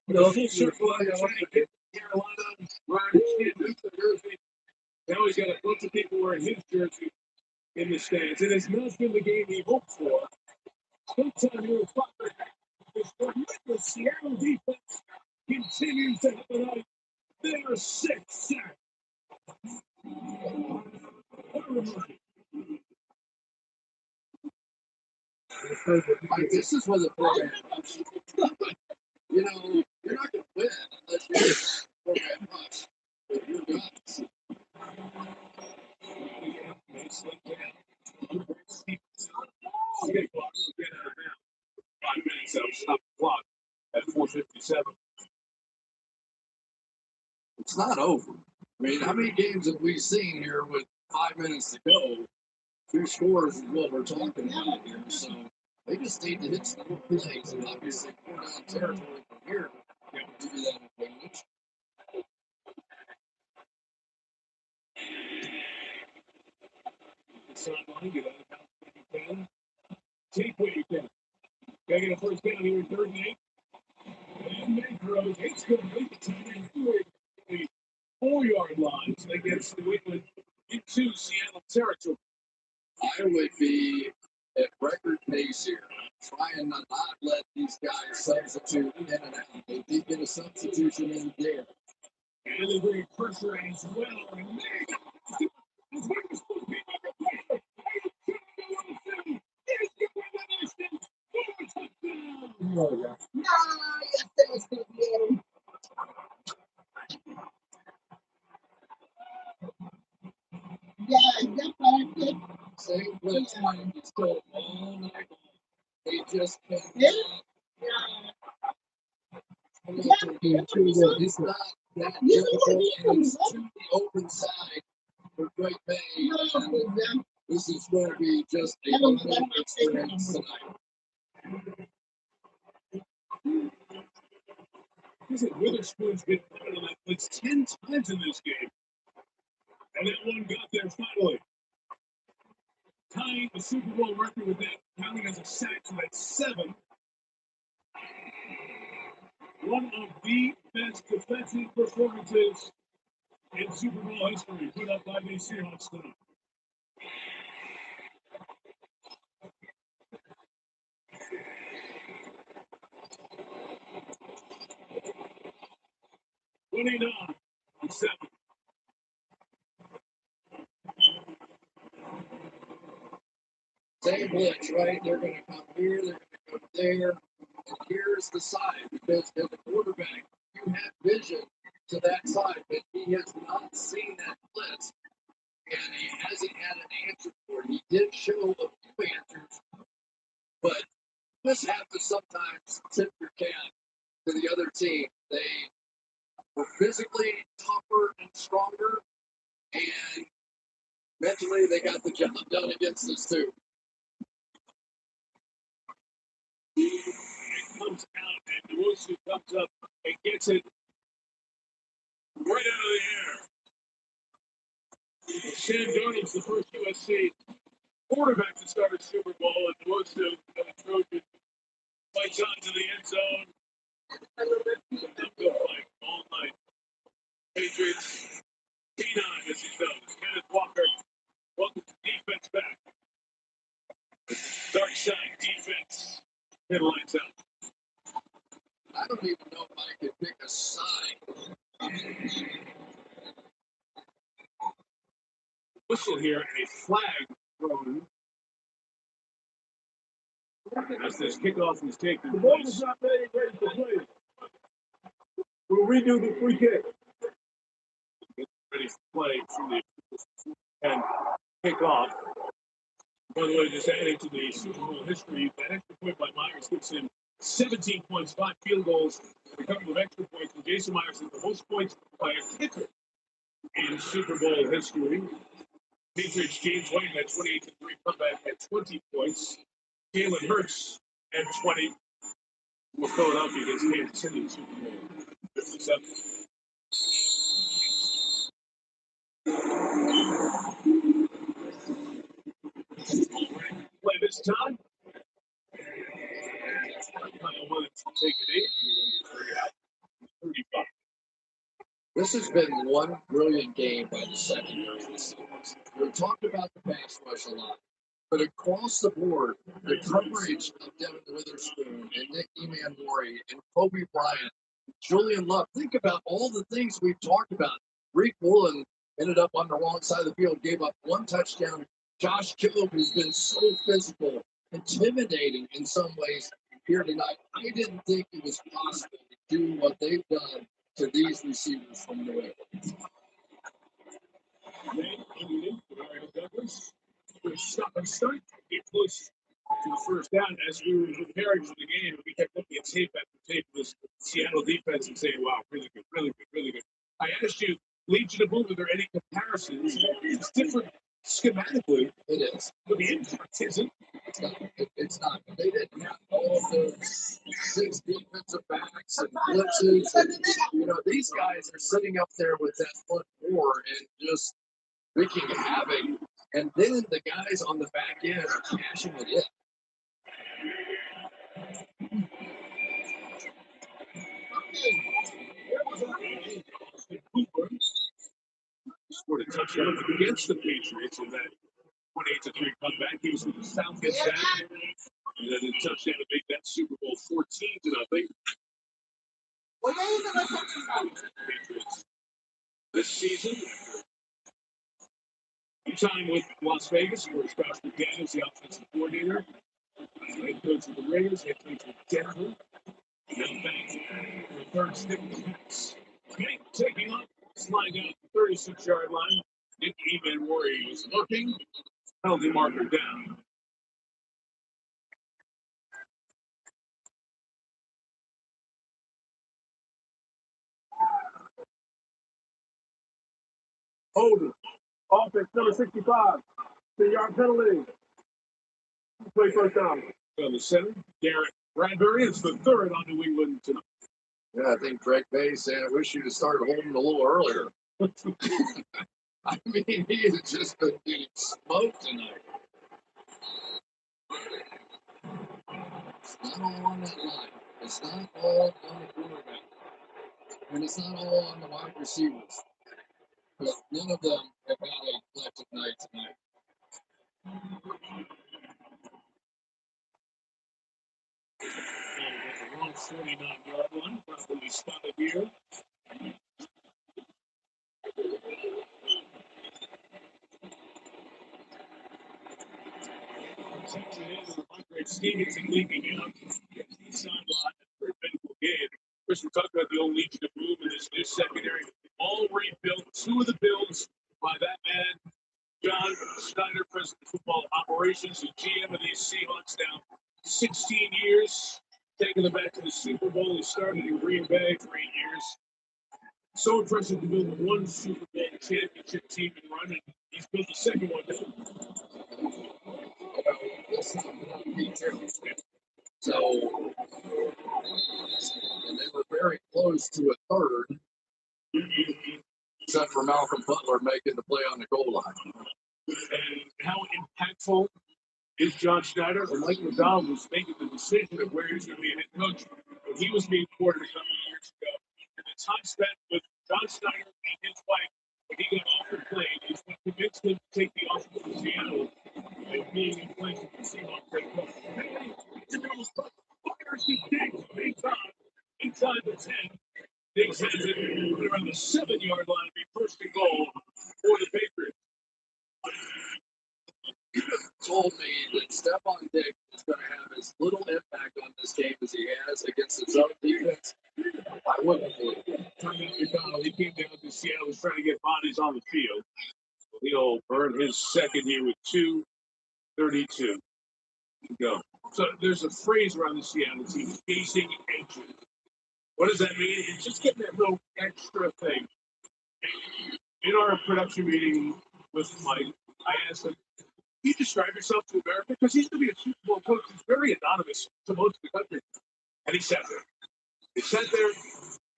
The full circle out trying to get Carolina, Ryan can't move the jersey. Now he's got a bunch of people wearing his jersey in the stands. It has not been the game he hoped for. Sometime here, Father, this tremendous Seattle defense continues to have a night. They are 6 sacks. Like, this is where the program, you know, you're not going to win unless you get program much. But you're not. So stop the clock at 4:57. It's not over. I mean, how many games have we seen here with 5 minutes to go? 2 scores is what we're talking about here. So they just need to hit some more plays, and obviously we're down territory from here. You know, give you that advantage. Sideline, get out of bounds when you can. Take what you can. Gotta get a first down here in 3rd and 8. And May throws. It's going to make the time the 4-yard line. So they get New England into Seattle territory. I would be at record pace here, trying to not let these guys substitute in and out. They did get a substitution in there. And they bring pressure as well. And May is where you're supposed to be under pressure. Same play time. It's still all night long. They just can't. It's not that difficult. It's to the open side for Great Bay. This is going to be just a learning experience tonight. Listen, Witherspoon's been put on that blitz 10 times in this game. And that one got there finally. Tying the Super Bowl record with that, counting as a sack, so that's 7. One of the best defensive performances in Super Bowl history put up by the Seahawks tonight. 29-7. Same blitz, right? They're going to come here, they're going to come there. And here's the side, because as a quarterback, you have vision to that side, but he has not seen that blitz, and he hasn't had an answer for it. He did show a few answers, but you just have to sometimes tip your cap to the other team. They were physically tougher and stronger, and mentally they got the job done against us too. It comes out, and Nwosu comes up and gets it right out of the air. Sam Darnold's the first USC quarterback to start a Super Bowl, and Nwosu, the Trojan, fights onto the end zone. Good fight all night. Patriots, P9, as he knows. Kenneth Walker, welcome to defense back. Dark side defense. Hit lights out. I don't even know if I could pick a side. Whistle here and a flag thrown. As this kickoff is taking The ball is place. not ready for play. We'll redo the free kick. Ready to play from the and kickoff. By the way, just adding to the Super Bowl history, that extra point by Myers gives him 17 points, 5 field goals, and a couple of extra points. And Jason Myers has the most points by a kicker in Super Bowl history. Patriots James White had 28-3 comeback at 20 points. Jalen Hurts at 20. With Philadelphia against Kansas City in Super Bowl 57. Play this time. Kyle Williams will take it 35. This has been one brilliant game by the secondary of the Steelers. We talked about the pass rush a lot, but across the board, the coverage of Devin Witherspoon and Nick Emmanwori and Kobe Bryant, Julian Love. Think about all the things we've talked about. Reek Woolen ended up on the wrong side of the field, gave up one touchdown. Josh Jobe, who's been so physical, intimidating in some ways here tonight. I didn't think it was possible to do what they've done to these receivers from New England. Douglas, stop and start, get close to the first down. As we were preparing for the game, we kept looking at tape after tape of this Seattle defense and saying, wow, really good, really good, really good. I asked you, Legion of Boom, are there any comparisons? It's different schematically. It is. But the impact isn't. It's not. They didn't have all of those 6 defensive backs and blitzes. And, these guys are sitting up there with that front four and just wreaking havoc. And then the guys on the back end are cashing it in. Scored a touchdown against the Patriots in that 28-3 comeback. He was with the South gets that. And then a touchdown to make that Super Bowl 14-0. Patriots this season. Time with Las Vegas, where Josh McDaniels, the offensive coordinator, head coach of the Raiders, head coach of Denver. Now back for the third stick of the pass. Kenny taking up, sliding out the 36-yard line. Nick Emmanwori was looking, penalty marker down. Holden. Offense number 65. 3-yard penalty. Play first down. On the center, Garrett Bradbury is the third on New England tonight. Yeah, I think Greg Bay said, I wish you'd have started Holden a little earlier. I mean, he has just been getting smoked tonight. It's not all on that line. It's not all on the quarterback. And it's not all on the wide receivers. But none of them have had a collective night tonight. And at the wrong 49-yard line, probably spotted here. Stevenson leaking out. He's sidelined for a pivotal game. Chris, we talked about the old Legion of Boom in this new secondary. All rebuilt. Two of the builds by that man, John Schneider, president of football operations and GM of these Seahawks now 16 years, taking them back to the Super Bowl. He started in Green Bay for 8 years. So impressive to build one Super Bowl championship team and run, and he's built the second one now. So, and they were very close to a third, except for Malcolm Butler making the play on the goal line. And how impactful is John Schneider? And Mike McDonald was making the decision of where he's going to be a head coach when he was being courted a couple of years ago. And the time spent with John Schneider and his wife when he got off the plane is what convinced him to take the offer from Seattle and being in place with the Seahawks head coach. Big time, inside the 10. Diggs has it around the 7-yard line, be first and goal for the Patriots. You told me that Stephon Diggs is going to have as little impact on this game as he has against his own defense. I wouldn't believe it. Turned out McDonald, he came down to Seattle, was trying to get bodies on the field. He'll earn his second here with 2:32 to go. So there's a phrase around the Seattle team, chasing edges. What does that mean? It's just getting that little extra thing. In our production meeting with Mike, I asked him, can you describe yourself to America? Because he's going to be a Super Bowl coach. He's very anonymous to most of the country. And he sat there. He sat there,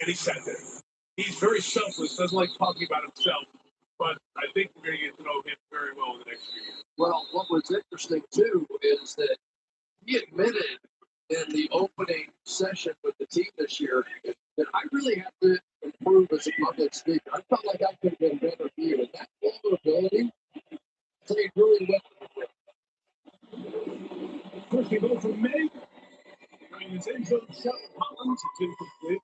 and he sat there. He's very selfless, doesn't like talking about himself. But I think we're going to get to know him very well in the next few years. Well, what was interesting, too, is that he admitted in the opening session with the team this year that I really have to improve as a public speaker. I felt like I could have been better viewed. And that vulnerability played really well. First, we go from May. I mean, his end zone shot Collins. It's incomplete.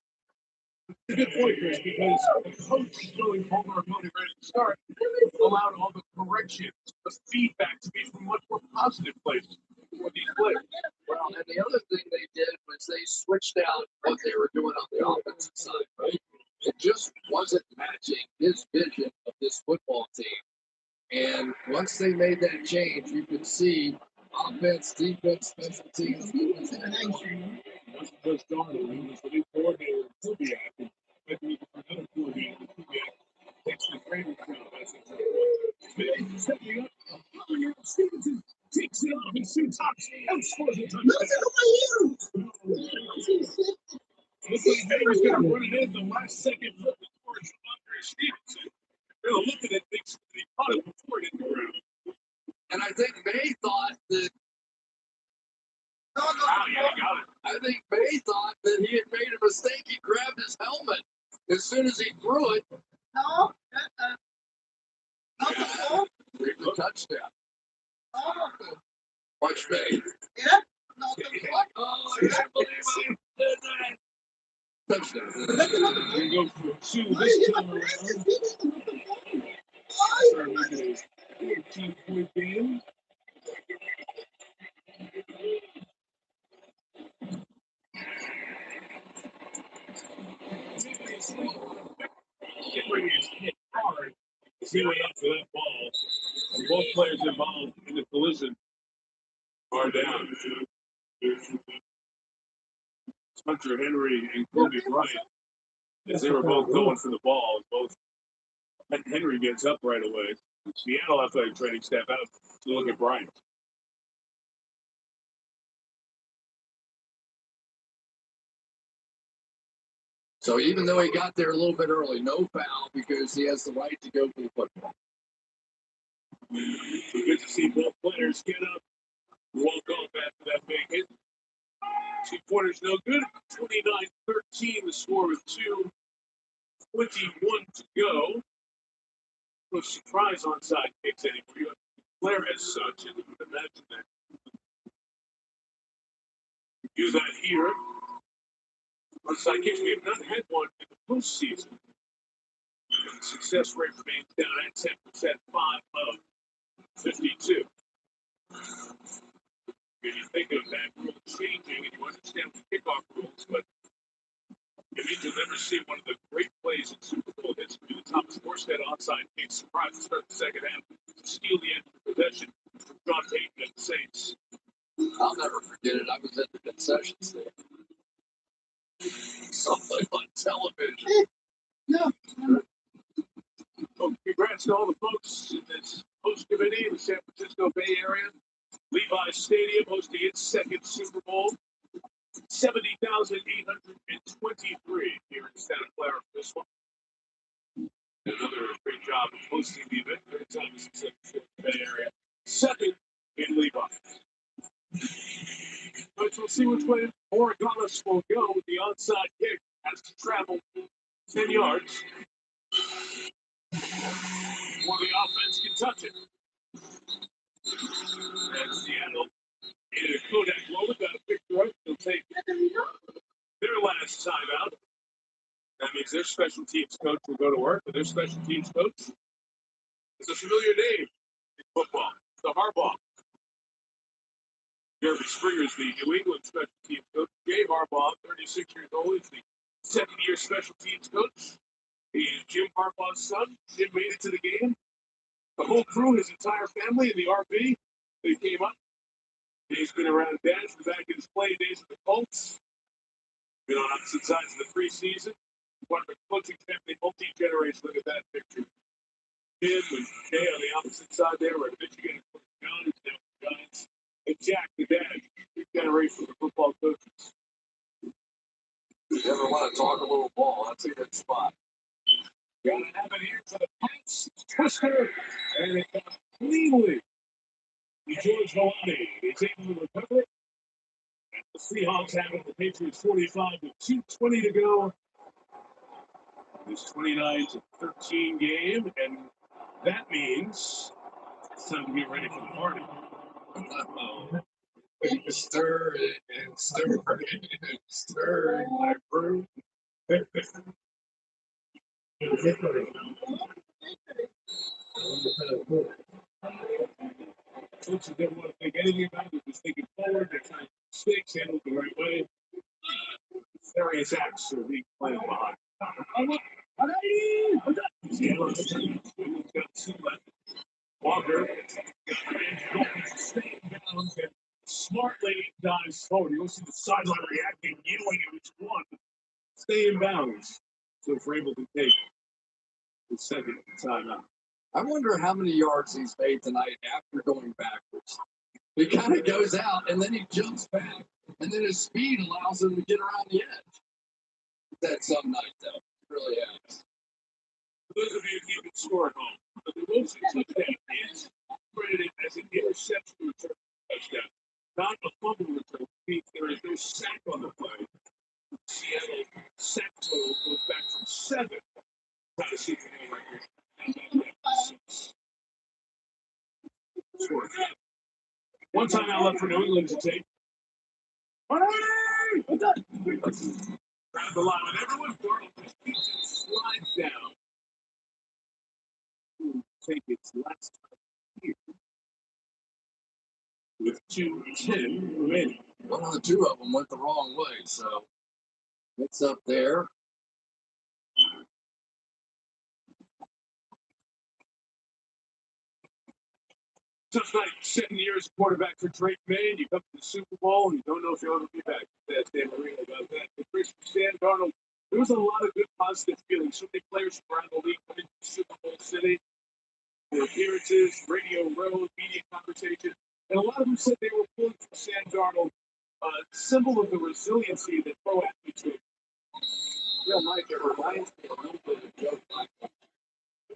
It's a good point, Chris, because the coach going Homer and ready to start allowed all the corrections, the feedback to be from much more positive places for these players. Well, and the other thing they did was they switched out what they were doing on the offensive side, right? It just wasn't matching his vision of this football team. And once they made that change, you could see offense, defense, special teams. Once it goes Darnold, he was the new coordinator of Kubiak, and maybe another coordinator of Kubiak takes the training job as a maybe stepping up. Stevenson takes it off and shoots up and scores a touchdown. Looks like Baker's going to run it in the last second flip towards Andre Stevenson. They're looking at things that he caught it before it hit the ground. And I think May thought that. Wow, yeah, got it. I think May thought that he had made a mistake. He grabbed his helmet as soon as he threw it. No. Read the touchdown. Watch May. Yeah. Oh, I can't believe I did that. Touchdown. We go for 2 this time around. Start making a 14-point game. Henry is hit hard as he went up for that ball. And both players involved in the collision are down. Hunter Henry and Kobe Bryant, as they were both going for the ball, both Henry gets up right away. Seattle athletic training staff out to look at Bryant. So even though he got there a little bit early, no foul because he has the right to go for the football. Good to see both players get up, walk off after that big hit. 2 pointers no good. 29-13 the score with 2:21 to go. No surprise onside kicks anymore. You have Flair as such, and you would imagine that. Do that here. Onside kicks, we have not had one in the postseason. The success rate remains down at 10%, 5 of 52. When you think of that rule changing, and you understand the kickoff rules, but it means you'll never see one of the great plays in Super Bowl history. The Thomas Morstead onside kick surprise to start the second half to steal the end of the possession from John Payton and the Saints. I'll never forget it. I was at the concession stand. Something on television. Yeah. Well, congrats to all the folks in this host committee in the San Francisco Bay Area. Levi's Stadium hosting its second Super Bowl. 70,823 here in Santa Clara for this one. Another great job of hosting the event. Third time in the San Francisco Bay Area. Second in Levi's. But we'll see which way Oregonus will go with the onside kick. Has to travel 10 yards. Before the offense can touch it. And Seattle in a Kodak moment got a picture up. They'll take their last timeout. That means their special teams coach will go to work, but their special teams coach is a familiar name in football. The Harbaugh. Jeremy Springer is the New England special teams coach. Jay Harbaugh, 36 years old, is the second-year special teams coach. He is Jim Harbaugh's son. Jim made it to the game. The whole crew, his entire family in the RV, they came up. He's been around Dad from back in his playing days with the Colts. Been on opposite sides of the preseason. One of the coaching family, multi-generation. Look at that picture. Him and Jay on the opposite side there. We're at Michigan and John is now the Giants. And Jack, the dad, big generation of football coaches. If you ever want to talk a little ball, that's a good spot. Gotta have it here for the Pats. Twister. And it got cleanly. George Holani is able to recover it. And the Seahawks have it. The Patriots 45 with 2:20 to go. This 29-13 game, and that means it's time to get ready for the party. Stirring and stirring and stirring my brew. Coaches didn't want to think anything about it. They're just thinking forward. They're trying to mistakes handled the right way. Various acts are being played behind. Walker staying down and smartly dives forward. You don't see the sideline reacting, yelling at each one. Stay in bounds. So if we're able to take the second timeout. I wonder how many yards he's made tonight after going backwards. He kind of goes out and then he jumps back, and then his speed allows him to get around the edge. That's some night, though. It really has. For those of you keeping score at home, the Wilson touchdown is credited as an interception return touchdown, not a fumble return. There is no sack on the play. Seattle sack total goes back from 7. Try to see the record. One time out left for New England to take. Grab the line with everyone. Darnold just keeps it, slides down. Take its last time here. With 2:10 remaining. One of the two of them went the wrong way, so it's up there. Just like 7 years quarterback for Drake May, you come to the Super Bowl and you don't know if you'll ever be back. That's Dan Marino about that. But for Sam Darnold, there was a lot of good positive feelings. So many players from around the league coming to Super Bowl City. Their appearances, Radio Row, media conversation. And a lot of them said they were pulling for Sam Darnold, symbol of the resiliency that pro athletes do. Yeah, Mike, it reminds me a little bit of Joe Flacco.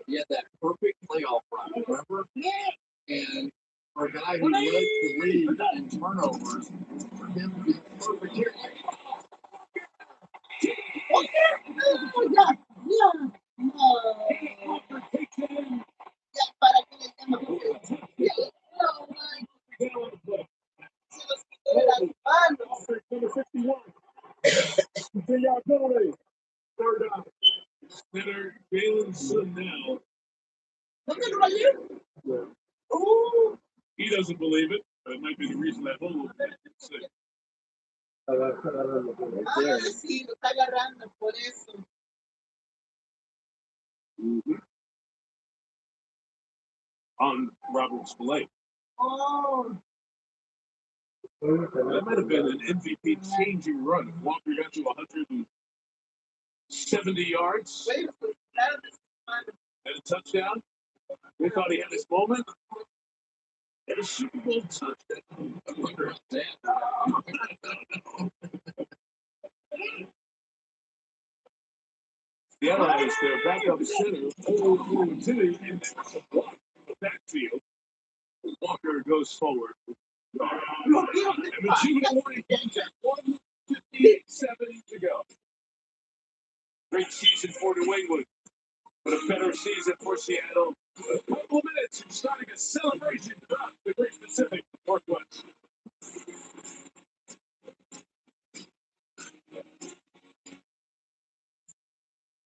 He had that perfect playoff run, remember? Yeah. And for a guy who led the league in turnovers, for him to be perfect here. Third down. Center, Jalen Sundell. He doesn't believe it. That might be the reason that hole was sick. Sí, lo está agarrando, por eso. On Robert's play. Oh. That might have been an MVP changing run. If Walker got to 170 yards and a touchdown. We thought he had his moment. And a Super Bowl touchdown. The other is their backup center, Timmy, in the backfield. Walker goes forward. And the Junior Warning comes at 1:57 to go. Great season for New England, but a better season for Seattle. A couple of minutes from starting a celebration throughout the Great Pacific Northwest.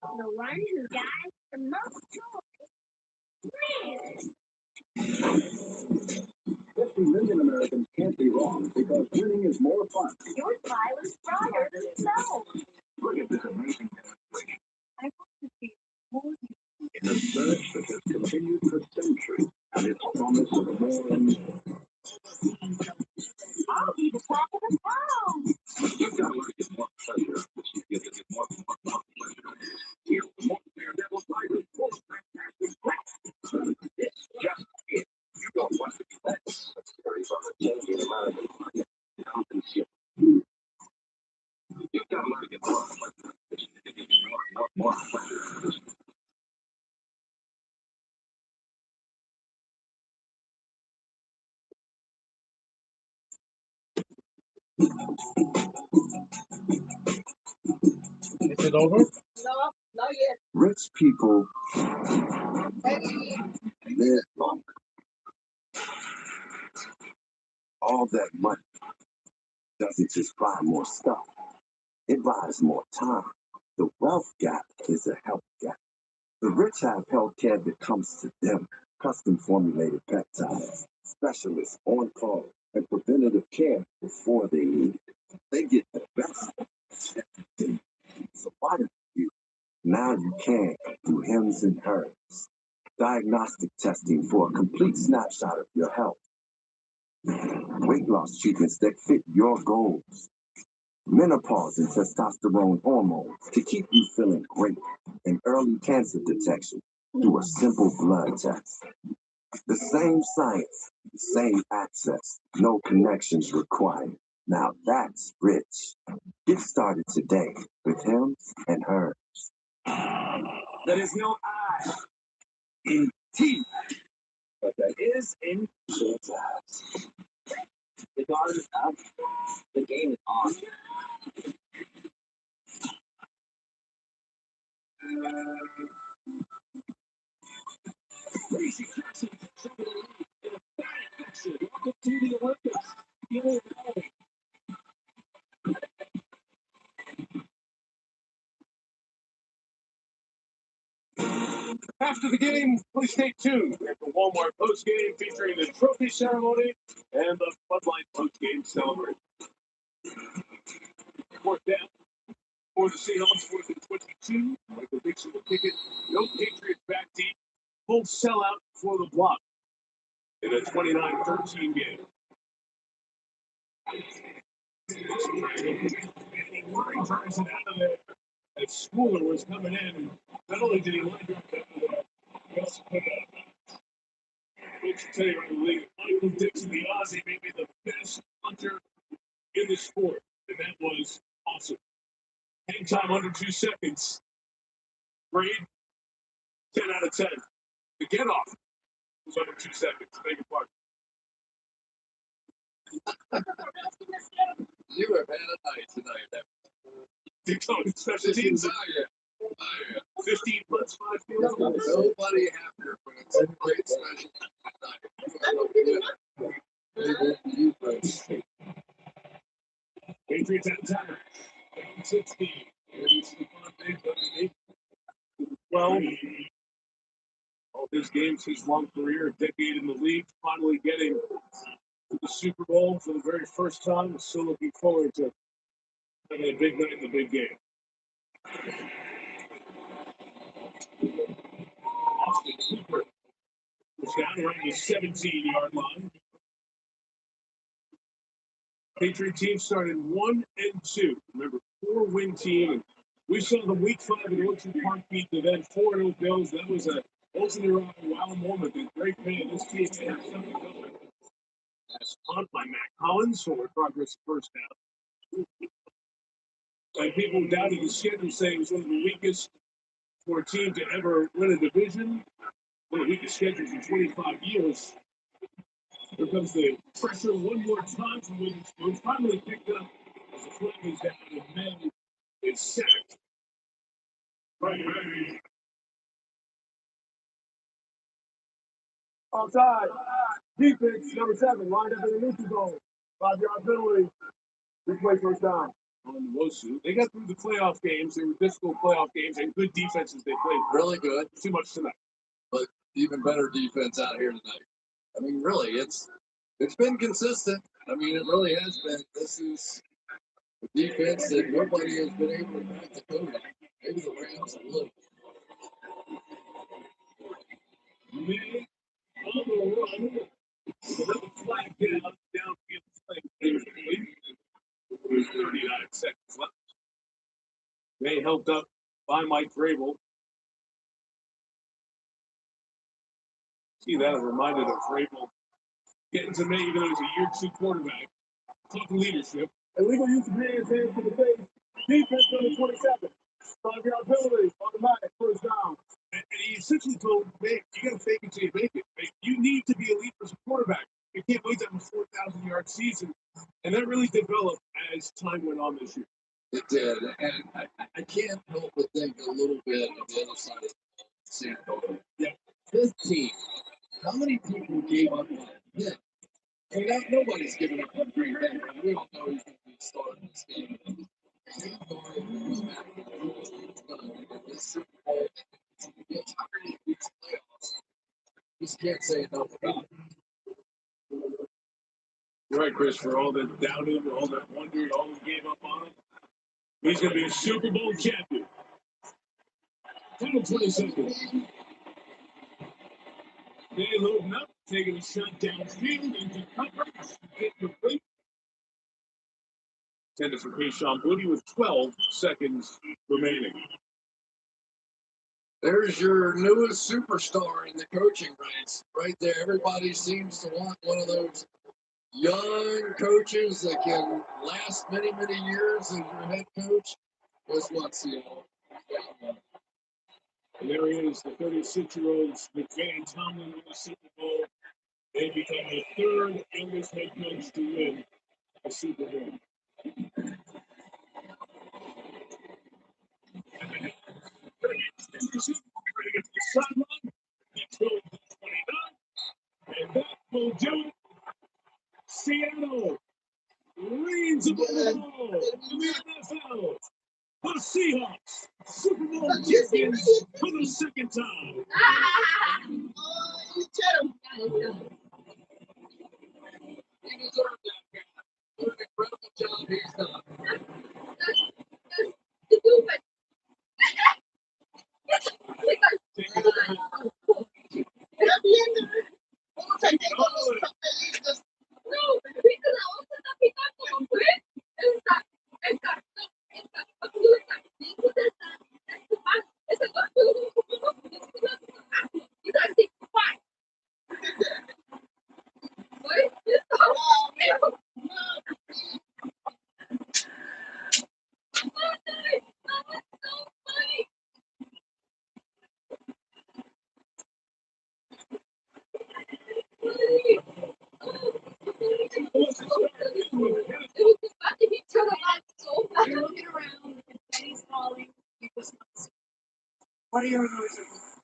The one who got the most toys. 50 million Americans can't be wrong because winning is more fun. Your smile is brighter than snow. Look at this amazing demonstration. I want to see more. In a search that has continued for centuries, and its promise of more and more. I'll be the top of the town. You've got to look at more pleasure. You get to get more pleasure. Here's more Daredevil Fighters full of fantastic cracks. It's just it. You don't want to be less. A series on the changing American market. Now consumer. You've got to look at more pleasure. You get to get more pleasure. Is it over? No, not yet. Rich people live longer. All that money doesn't just buy more stuff. It buys more time. The wealth gap is a health gap. The rich have health care that comes to them. Custom formulated peptides, specialists on call, and preventative care before they need it. They get the best. So why don't you? Now you can through Hims and Hers. Diagnostic testing for a complete snapshot of your health. Weight loss treatments that fit your goals. Menopause and testosterone hormones to keep you feeling great. And early cancer detection through a simple blood test. The same science, the same access, no connections required. Now that's rich. Get started today with Hims and Hers. There is no I in team, but there is in Jesus. The guard is up. The game is on. Crazy Jackson, in a bad action. Welcome to the Olympics. After the game, please stay tuned for the Walmart postgame featuring the trophy ceremony and the Bud Light postgame celebration. Fourth down for the Seahawks, 4th and 22. Michael Dixon will kick it. No Patriots back deep. Full sellout for the block in a 29-13 game. Murray drives it out of there. And Schooler was coming in. Not only did he line up that he also put that. Folks will tell you around the league, Michael Dixon, the Aussie, may be the best punter in the sport. And that was awesome. Hang time under 2 seconds. Grade 10 out of 10. The get off was under 2 seconds. Beg your pardon. You have had a night tonight. Special teams. 15 plus 5 field goals. Nobody happier when it's a great special night. Patriots at time. 16. 12. All his games, his long career, a decade in the league, finally getting to the Super Bowl for the very first time. Still looking forward to having a big night in the big game. Austin Cooper was down around the 17-yard line. Patriot team started 1-2. Remember, 4-win team. And we saw the Week 5 at Orchard Park beat the then 4-0 Bills. That was a once-in-a-while wow moment. And great man, this team may have something going. That's punt by Matt Collins for progress first down. And people doubted the schedule, saying it was one of the weakest for a team to ever win a division. One of the weakest schedules in 25 years. Here comes the pressure one more time from Witherspoon. Finally picked up as the flag is down and men is sacked. Right. Offside. Defense, number 7, lined up in the neutral zone. 5-yard penalty. Replay first down. On Wosu. They got through the playoff games. They were difficult playoff games and good defenses they played. Really good. Too much tonight. But even better defense out here tonight. I mean, really, it's been consistent. I mean, it really has been. This is a defense that nobody has been able to crack the code on. Maybe the Rams a little. May on the run. Another flag downfield play. There's 39 seconds left. May helped up by Mike Vrabel. See that reminded of Vrabel getting to May, even though he's a year 2 quarterback. Talking leadership. Illegal use of hands to the face. Defense number 27. 5-yard penalty. Automatic first down. And he essentially told May, you got to fake it till you make it. You need to be elite as a quarterback. You can't wait to have a 4,000-yard season. And that really developed as time went on this year. It did. And I can't help but think a little bit of the other side of San Antonio. Yeah. This team, how many people gave up on him? And now nobody's giving up on Green Bay. We all know he's going to be starting this game. San Antonio goes back to this Super Bowl. He gets tired of these playoffs. Just can't say enough about it. You're right, Chris, for all that doubted, all that wondered, all that gave up on him. He's going to be a Super Bowl champion. 20 seconds. They loading up, taking a shot downfield into coverage. Incomplete. Intended for Keyshawn Booty with 12 seconds remaining. There's your newest superstar in the coaching ranks right there. Everybody seems to want one of those young coaches that can last many, many years as your head coach. Guess what, Seattle? And there he is, the 36-year-old McVay Tomlin in the Super Bowl. They become the 3rd youngest head coach to win a Super Bowl. Ready to get to the sideline. He's going to 29. And that will do it. Seattle reigns above the ball in the NFL. The Seahawks, Super Bowl champions for the 2nd time. He deserved that. What an incredible job he's done. What are your emotions?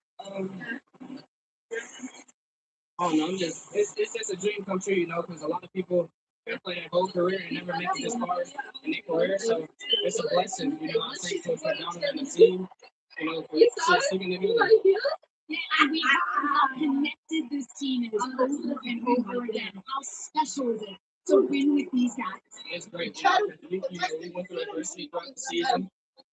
Oh no, it's just a dream come true, you know, because a lot of people they play their whole career and never make it this far in their career, so it's a blessing, you know. I'm thankful for Donovan and the team, you know, for sticking together. And we heard how connected this team is over and over again. How special is it to win with these guys? It's great. We went through adversity throughout the season,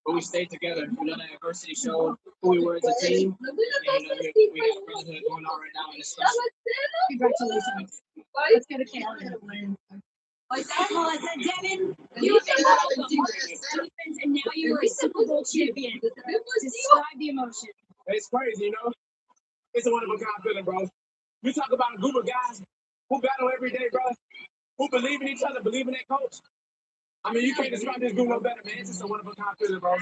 but we stayed together. That adversity showed who we were as a team. And, we got brotherhood going on right now, and it's special. Congratulations. Let's get a camera. Melissa, Devin, you've been one of the hardest defense, and now you are a Super Bowl champion. Describe the emotion. It's crazy, It's a wonderful kind of feeling, bro. You talk about a group of guys who battle every day, bro, who believe in each other, believe in their coach. I mean, you can't describe this group no better, man. It's just a wonderful kind of feeling, bro. I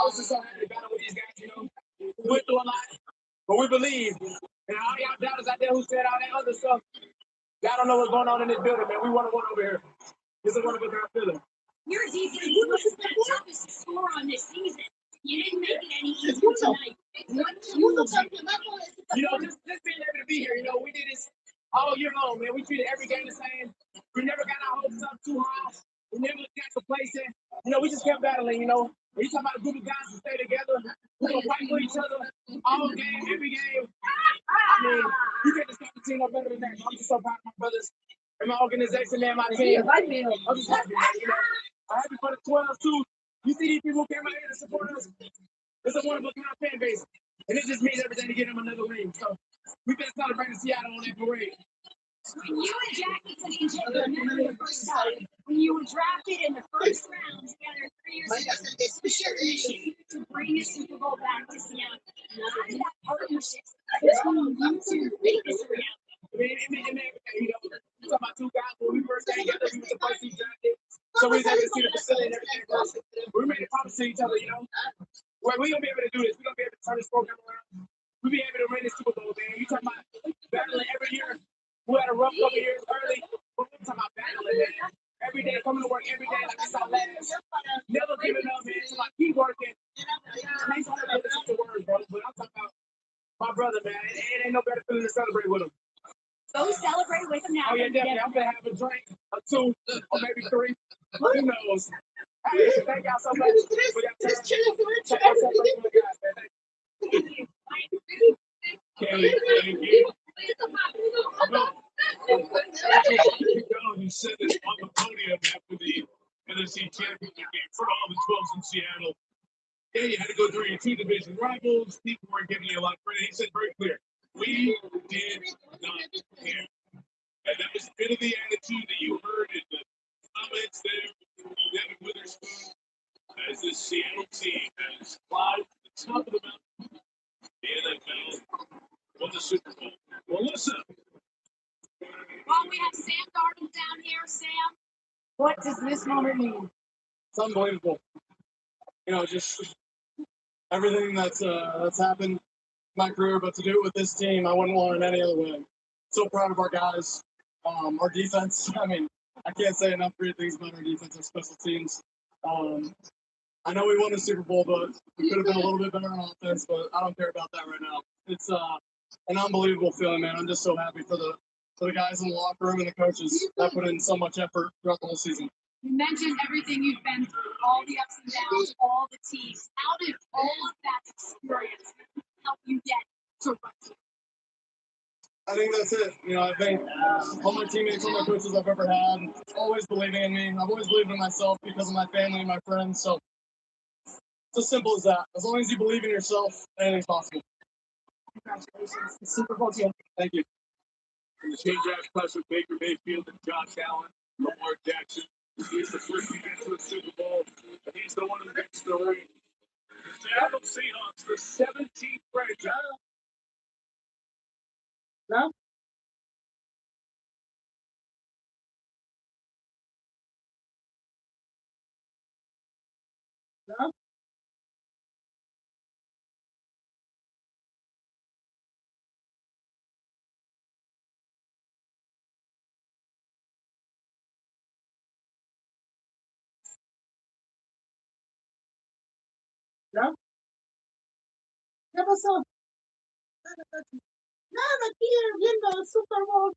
was just so happy to battle with these guys, We went through a lot, but we believe. And all y'all doubters out there who said all that other stuff, y'all don't know what's going on in this building, man. We want to win over here. It's a wonderful kind of feeling. Your defense was the toughest score on this season. You didn't make it any easier tonight. What fueled you? Just being able to be here, we did this all year long, man. We treated every game the same. We never got our hopes up too high. We never got complacent. We just kept battling, When you talk about a group of guys who stay together, who don't fight for each other all game, every game. I mean, you can't just stop the team no better than that. I'm just so proud of my brothers and my organization, man, my team. I'm just happy, man, I'm happy for the 12 too. You see these people who came out here to support us. It's a wonderful kind of fan base. And it just means everything to get them another ring. So we've been celebrating Seattle on that parade. When you and Jackie took each other the first time, when you were drafted in the first round together 3 years ago, you shared a mission to bring a Super Bowl back to Seattle. How did that partnership between you two make this a reality? It made everything, you talk about two guys when we first came together, we were the first team drafted. So we was able to see the facility and everything else. We made a promise to each other, Well, we're going to be able to do this. We're going to be able to turn this program around. We'll be able to win this Super Bowl, man. You talking about battling every year. We had a rough couple years early, but we're talking about battling, man. Every day, coming to work every day like it's our last. Never giving up, man. It's like keep working. Please don't ever listen to words, bro. But I'm talking about my brother, man. It ain't no better feeling to celebrate with him. Go celebrate with him now. Oh, yeah, definitely. I'm going to have a drink or two or maybe three. Who knows? Hey, thank y'all so much for that time. Check out that great one, guys, man. Thank you. Kelly, thank you. You said this on the podium after the NFC Championship game for all the 12s in Seattle. Yeah, you had to go through your two division rivals. People weren't giving you a lot of credit. He said very clear, we did not care. And that was a bit of the attitude that you heard in the comments there from Devin Witherspoon as the Seattle team has climbed to the top of the mountain. The NFL won the Super Bowl. Well, listen. Well, we have Sam Gardens down here. Sam, What does this moment mean? It's unbelievable. Just everything that's happened in my career, but to do it with this team, I wouldn't want it any other way. So proud of our guys, our defense. I mean, I can't say enough great things about our defense, our special teams. I know we won the Super Bowl, but we could have been a little bit better on offense, but I don't care about that right now. It's an unbelievable feeling, man. I'm just so happy for the guys in the locker room and the coaches that put in so much effort throughout the whole season. you mentioned everything you've been through, all the ups and downs, all the teams. How did all of that experience help you get to Rutgers? I think that's it. I think all my teammates, all my coaches I've ever had, always believing in me. I've always believed in myself because of my family and my friends. So it's as simple as that. As long as you believe in yourself, anything's possible. Congratulations, the Super Bowl champion. Thank you. In the change draft class with Baker Mayfield and Josh Allen, Lamar Jackson. He's the first to get to the Super Bowl. And he's the one who gets the ring. The Seattle Seahawks, the 17th franchise. No? No? No? ¿Qué pasó? Nada, aquí viendo el Super Bowl.